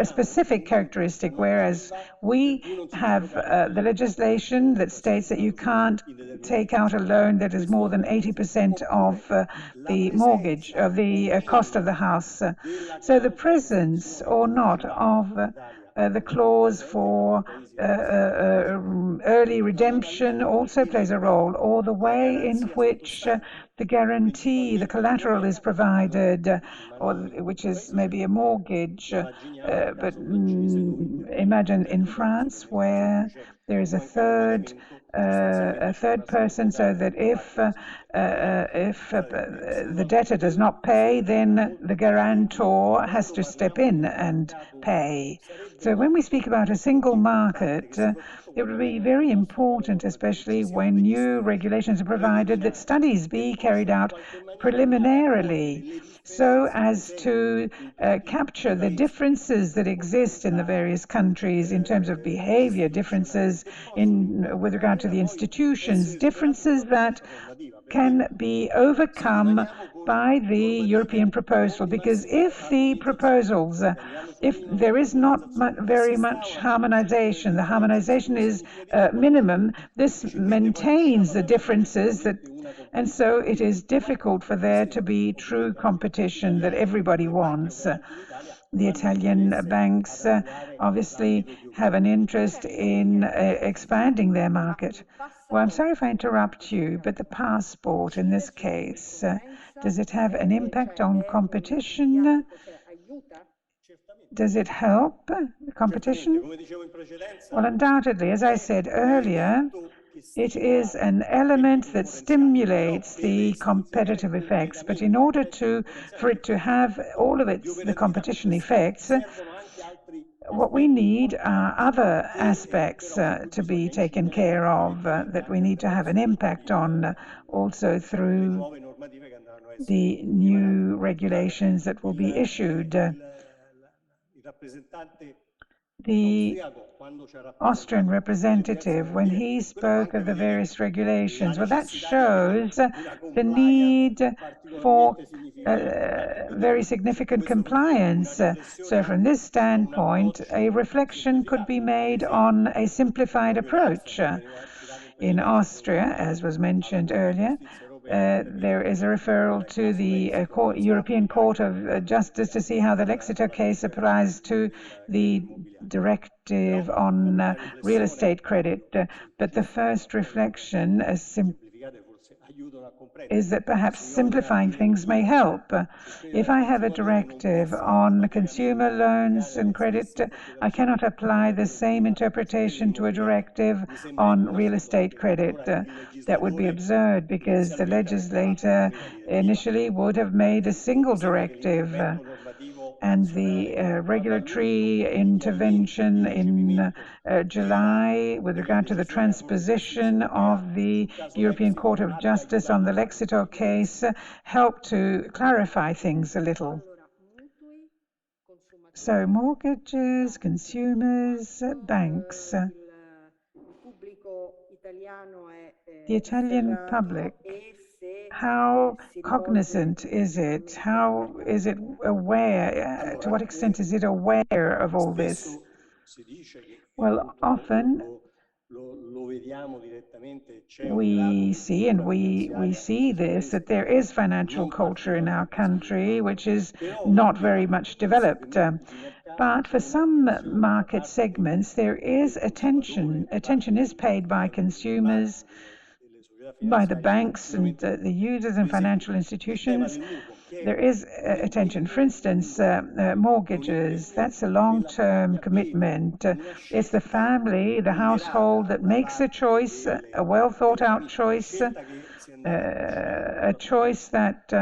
specific characteristic, whereas we have the legislation that states that you can't take out a loan that is more than 80% of the mortgage, of the cost of the house. So the presence or not of the clause for early redemption also plays a role, or the way in which the guarantee, the collateral is provided, or which is maybe a mortgage. But imagine in France, where there is a third a third person, so that if the debtor does not pay, then the guarantor has to step in and pay. So when we speak about a single market, it would be very important, especially when new regulations are provided, that studies be carried out preliminarily, so as to capture the differences that exist in the various countries in terms of behavior, differences with regard to the institutions, differences that can be overcome by the European proposal. Because if the proposals, if there is not very much harmonization, the harmonization is minimum, this maintains the differences and so it is difficult for there to be true competition that everybody wants. The Italian banks obviously have an interest in expanding their market. Well, I'm sorry if I interrupt you, but the passport in this case, does it have an impact on competition? Does it help competition? Well, undoubtedly, as I said earlier, it is an element that stimulates the competitive effects, but in order for it to have all of the competition effects, what we need are other aspects to be taken care of, that we need to have an impact on, also through the new regulations that will be issued. The Austrian representative, when he spoke of the various regulations, well, that shows the need for very significant compliance. So from this standpoint, a reflection could be made on a simplified approach. In Austria, as was mentioned earlier, there is a referral to the European Court of Justice to see how the Lexitor case applies to the directive on real estate credit. But the first reflection is that perhaps simplifying things may help. If I have a directive on consumer loans and credit, I cannot apply the same interpretation to a directive on real estate credit. That would be absurd, because the legislator initially would have made a single directive, and the regulatory intervention in July with regard to the transposition of the European Court of Justice on the Lexitor case helped to clarify things a little. So mortgages, consumers, banks. The Italian public, how cognizant is it? How is it aware? To what extent is it aware of all this? Well, often we see, and we see this, that there is financial culture in our country which is not very much developed. But for some market segments, there is attention. Attention is paid by consumers, by the banks and the users and financial institutions. There is attention. For instance, mortgages, that's a long-term commitment. It's the family, the household that makes a choice, a well-thought-out choice, a choice that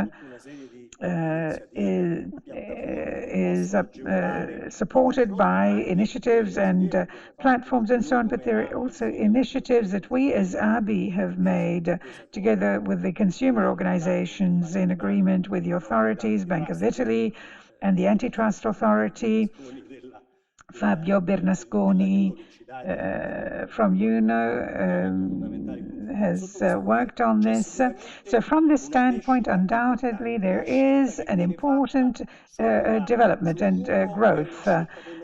is supported by initiatives and platforms and so on, but there are also initiatives that we as ABI have made together with the consumer organizations in agreement with the authorities, Bank of Italy and the Antitrust Authority. Fabio Bernasconi from UNO has worked on this. So from this standpoint, undoubtedly, there is an important development and growth.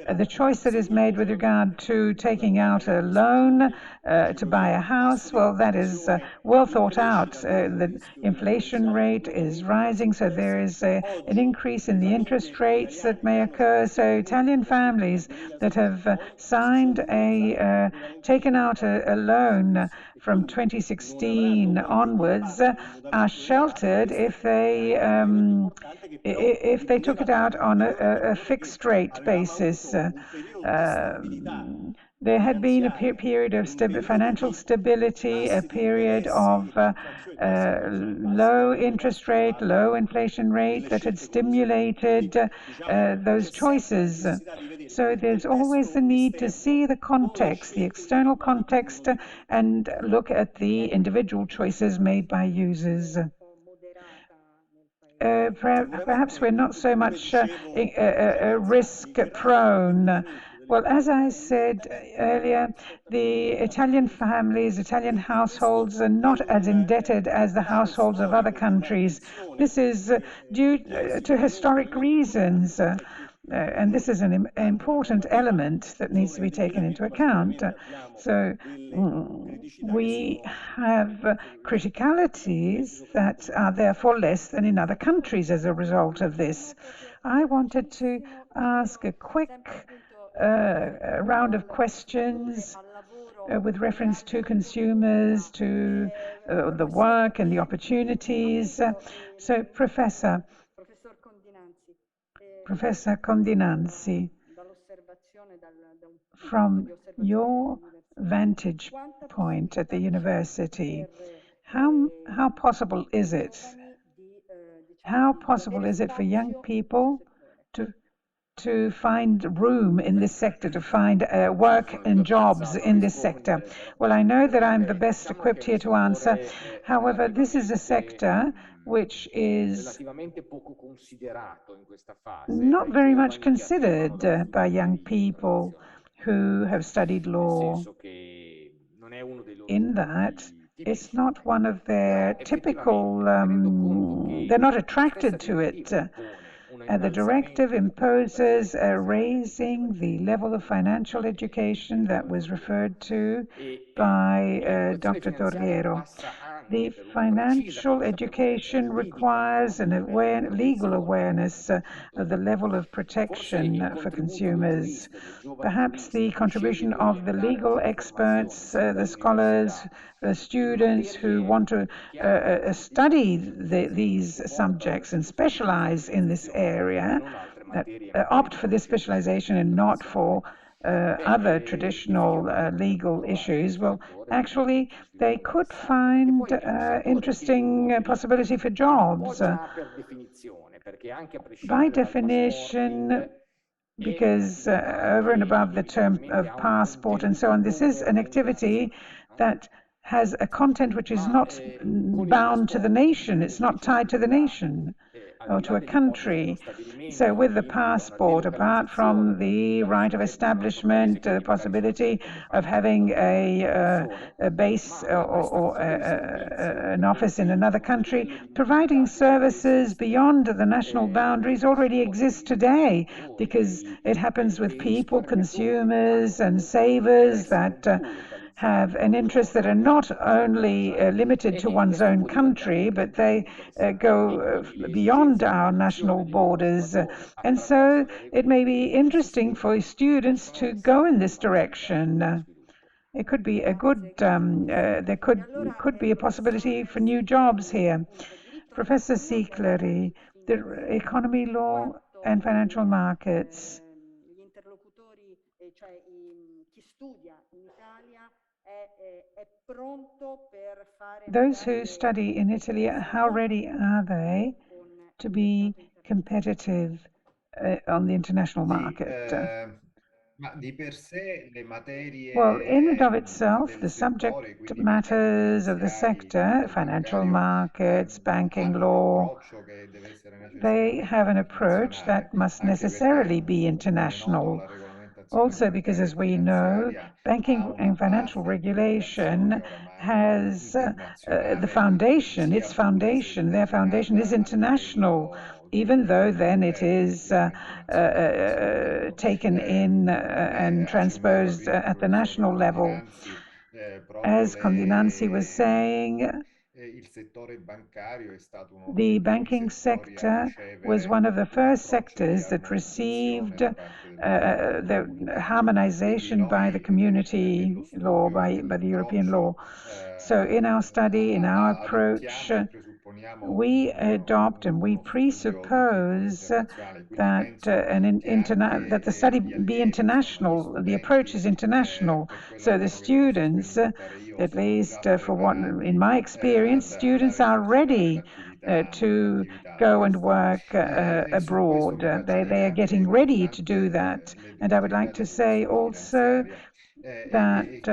The choice that is made with regard to taking out a loan to buy a house, well, that is well thought out. The inflation rate is rising, so there is an increase in the interest rates that may occur. So Italian families that have taken out a loan from 2016 onwards are sheltered if they took it out on a fixed rate basis. there had been a period of financial stability, a period of low interest rate, low inflation rate that had stimulated those choices. So there's always the need to see the context, the external context, and look at the individual choices made by users. Perhaps we're not so much risk prone. Well, as I said earlier, the Italian families, Italian households are not as indebted as the households of other countries. This is due to historic reasons. And this is an important element that needs to be taken into account. So we have criticalities that are therefore less than in other countries as a result of this. I wanted to ask a quick round of questions with reference to consumers, to the work and the opportunities. So, Professor Condinanzi, from your vantage point at the university, how possible is it? How possible is it for young people to find room in this sector, to find work and jobs in this sector? Well, I know that I'm the best equipped here to answer. However, this is a sector which is not very much considered by young people who have studied law, in that it's not one of their typical, they're not attracted to it. The directive imposes raising the level of financial education that was referred to by Dr. Torriero. The financial education requires an legal awareness of the level of protection for consumers. Perhaps the contribution of the legal experts, the scholars, the students who want to study these subjects and specialize in this area, that opt for this specialization and not for other traditional legal issues, well, actually, they could find interesting possibility for jobs. By definition, because over and above the term of passport and so on, this is an activity that has a content which is not bound to the nation, it's not tied to the nation or to a country. So with the passport, apart from the right of establishment, the possibility of having a base or an office in another country, providing services beyond the national boundaries already exists today, because it happens with people, consumers and savers that have an interest that are not only limited to one's own country, but they go beyond our national borders. And so it may be interesting for students to go in this direction. It could be a good, there could be a possibility for new jobs here. Professor Sicleri, the economy law and financial markets. Those who study in Italy, how ready are they to be competitive on the international market? Well, in and of itself, the subject matters of the sector, financial markets, banking law, they have an approach that must necessarily be international. Also because, as we know, banking and financial regulation has the foundation, their foundation is international, even though then it is taken in and transposed at the national level. As Condinanzi was saying, the banking sector was one of the first sectors that received the harmonization by the community law, by the European law. So in our study, in our approach, we adopt and we presuppose that that the study be international, the approach is international. So the students, at least for what, in my experience, students are ready to go and work abroad. They are getting ready to do that. And I would like to say also that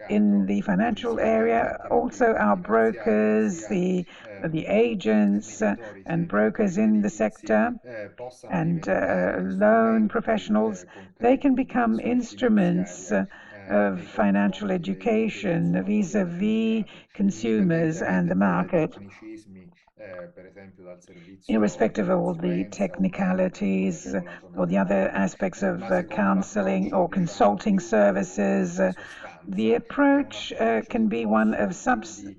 in the financial area, also our brokers, the agents and brokers in the sector and loan professionals, they can become instruments of financial education vis-à-vis consumers and the market, irrespective of all the technicalities or the other aspects of counseling or consulting services. The approach can be one of substance.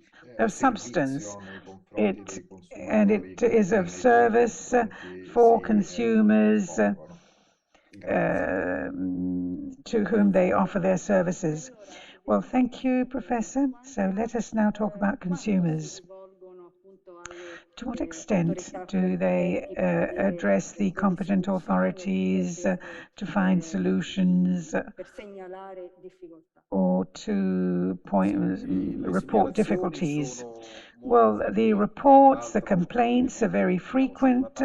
It is of service for consumers to whom they offer their services. Well, thank you, Professor. So let us now talk about consumers. To what extent do they address the competent authorities to find solutions or to report difficulties? Well, the reports, the complaints are very frequent,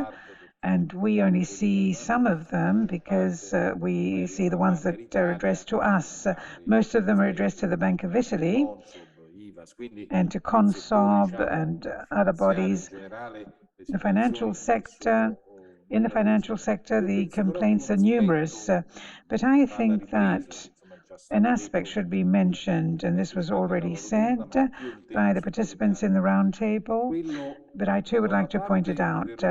and we only see some of them because we see the ones that are addressed to us. Most of them are addressed to the Bank of Italy and to Consob and other bodies. The financial sector, in the financial sector, the complaints are numerous, but I think that an aspect should be mentioned, and this was already said by the participants in the roundtable, but I too would like to point it out.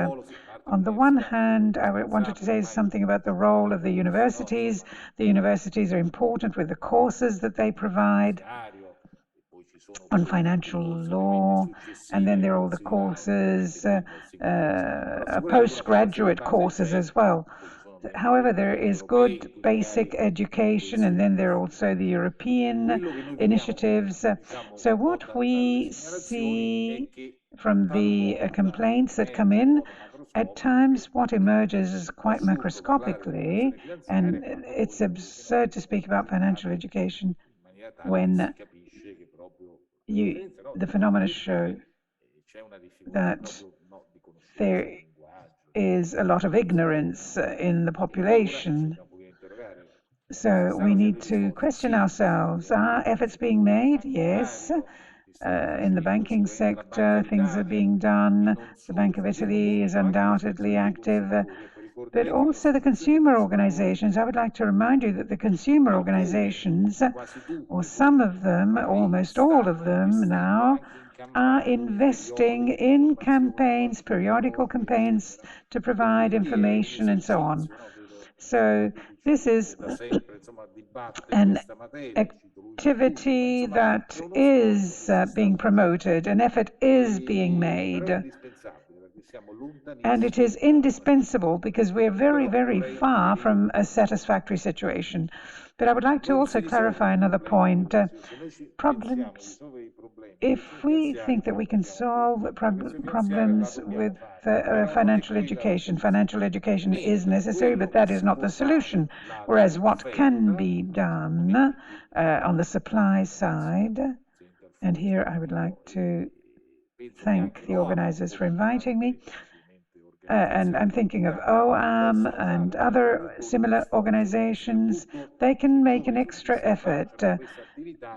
On the one hand, I wanted to say something about the role of the universities. The universities are important with the courses that they provide on financial law, and then there are all the courses, postgraduate courses as well. However, there is good basic education, and then there are also the European initiatives. So what we see from the complaints that come in, at times what emerges is quite macroscopically, and it's absurd to speak about financial education when the phenomena show that there is a lot of ignorance in the population. So we need to question ourselves. Are efforts being made? Yes. In the banking sector, things are being done. The Bank of Italy is undoubtedly active. But also the consumer organizations. I would like to remind you that the consumer organizations, or some of them, almost all of them now, are investing in campaigns, periodical campaigns to provide information and so on. So this is an activity that is being promoted, an effort is being made. And it is indispensable because we're very, very far from a satisfactory situation. But I would like to also clarify another point. Problems. If we think that we can solve problems with financial education is necessary, but that is not the solution. Whereas what can be done on the supply side, and here I would like to thank the organizers for inviting me, and I'm thinking of OAM and other similar organizations. They can make an extra effort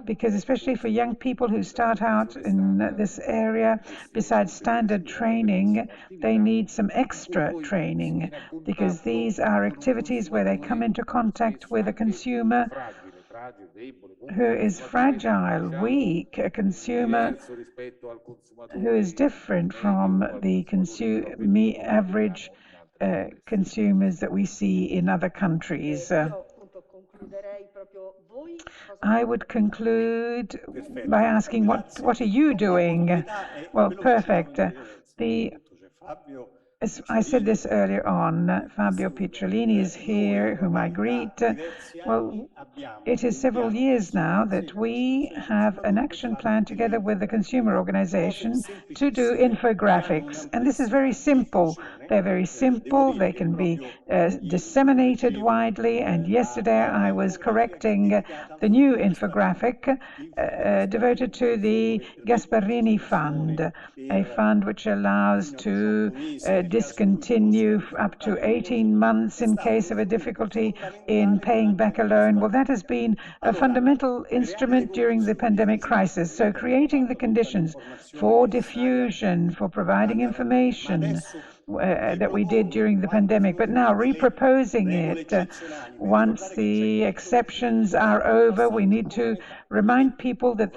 because especially for young people who start out in this area, besides standard training, they need some extra training because these are activities where they come into contact with a consumer who is fragile, weak, a consumer who is different from the average consumers that we see in other countries. I would conclude by asking, what are you doing? Well, perfect. As I said this earlier on, Fabio Picciolini is here, whom I greet. Well, it is several years now that we have an action plan together with the consumer organization to do infographics. And this is very simple. They're very simple. They can be disseminated widely. And yesterday I was correcting the new infographic devoted to the Gasparini Fund, a fund which allows to discontinue up to 18 months in case of a difficulty in paying back a loan. Well, that has been a fundamental instrument during the pandemic crisis. So creating the conditions for diffusion, for providing information that we did during the pandemic, but now reproposing it. Once the exceptions are over, we need to remind people that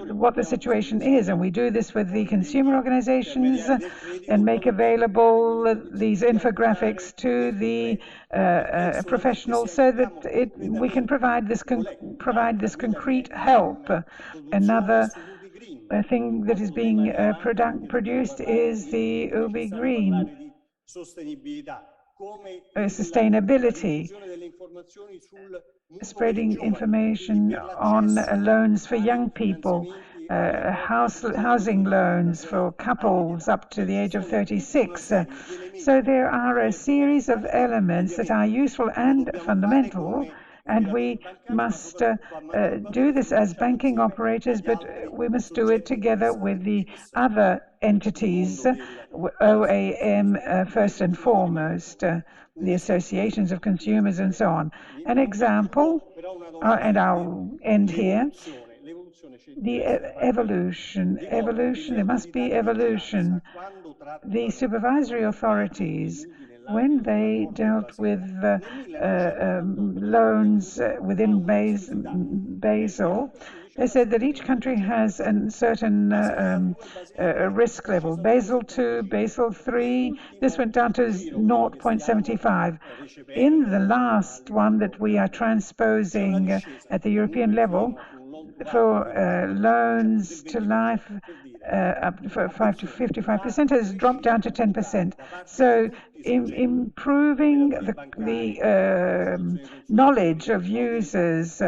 what the situation is, and we do this with the consumer organizations and make available these infographics to the professionals so that we can provide this concrete help. Another thing that is being produced is the UBI Green sustainability, spreading information on loans for young people, housing loans for couples up to the age of 36. So there are a series of elements that are useful and fundamental, and we must do this as banking operators, but we must do it together with the other entities, OAM first and foremost, the associations of consumers and so on. An example, and I'll end here, the evolution, there must be evolution. The supervisory authorities, when they dealt with loans within Basel, they said that each country has a certain risk level. Basel II, Basel III, this went down to 0.75. In the last one that we are transposing at the European level, for loans to life, up for 5 to 55% has dropped down to 10%. So improving the knowledge of users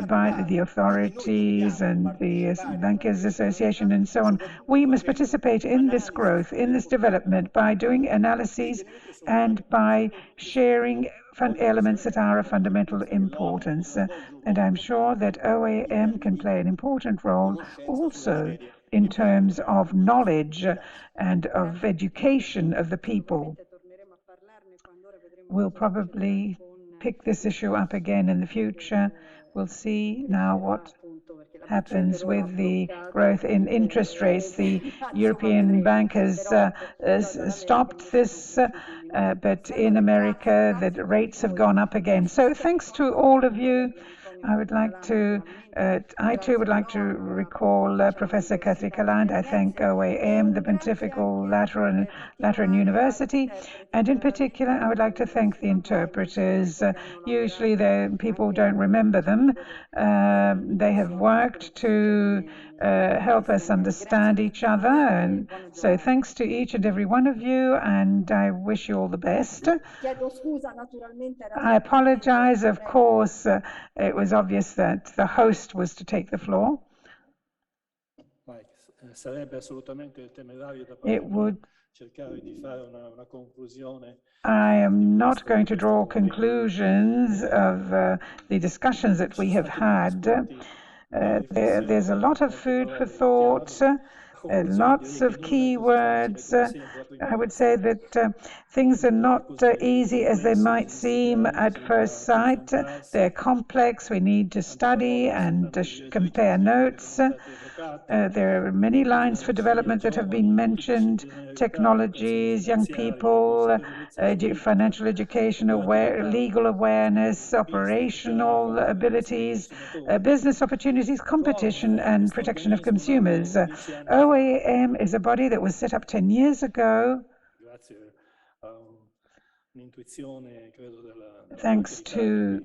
by the authorities and the Bankers Association and so on, we must participate in this growth, in this development by doing analyses and by sharing elements that are of fundamental importance. And I'm sure that OAM can play an important role also in terms of knowledge and of education of the people. We'll probably pick this issue up again in the future. We'll see now what happens with the growth in interest rates. The European Bank has stopped this, but in America the rates have gone up again. So thanks to all of you. I too would like to recall Professor Catricalà, and I thank OAM, the Pontifical Lateran University, and in particular I would like to thank the interpreters. Usually people don't remember them. They have worked to help us understand each other, and so thanks to each and every one of you, and I wish you all the best. I apologize, of course, it was obvious that the host was to take the floor. It would. I am not going to draw conclusions of the discussions that we have had. There's a lot of food for thought, lots of keywords. I would say that things are not easy as they might seem at first sight. They're complex. We need to study and compare notes. There are many lines for development that have been mentioned: technologies, young people, financial education, legal awareness, operational abilities, business opportunities, competition, and protection of consumers. OAM is a body that was set up 10 years ago. Thanks to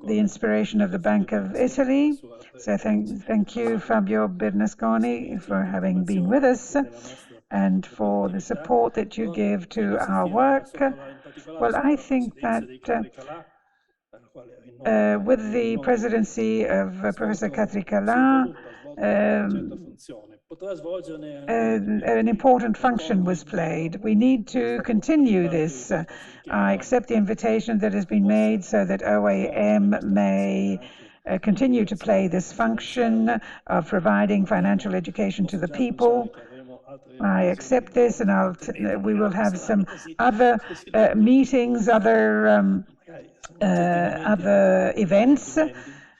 the inspiration of the Bank of Italy. So thank you, Fabio Bernasconi, for having been with us. and for the support that you give to our work. Well, I think that with the presidency of Professor Catricalà, an important function was played. We need to continue this. I accept the invitation that has been made so that OAM may continue to play this function of providing financial education to the people. I accept this, and we will have some other meetings, other events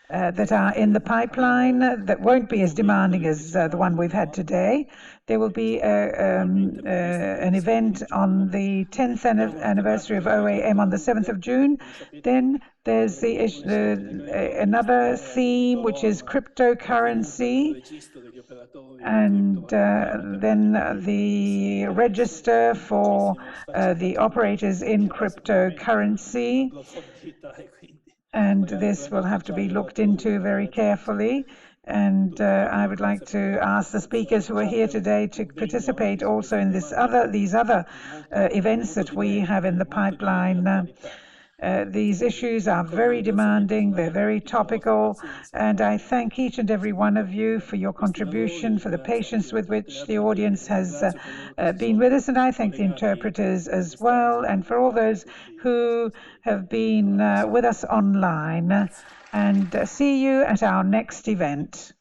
that are in the pipeline that won't be as demanding as the one we've had today. There will be an event on the 10th anniversary of OAM on the 7th of June. Then there's another theme, which is cryptocurrency, and then the register for the operators in cryptocurrency. And this will have to be looked into very carefully. And I would like to ask the speakers who are here today to participate also in these other events that we have in the pipeline. These issues are very demanding, they're very topical, and I thank each and every one of you for your contribution, for the patience with which the audience has been with us, and I thank the interpreters as well, and for all those who have been with us online. And see you at our next event.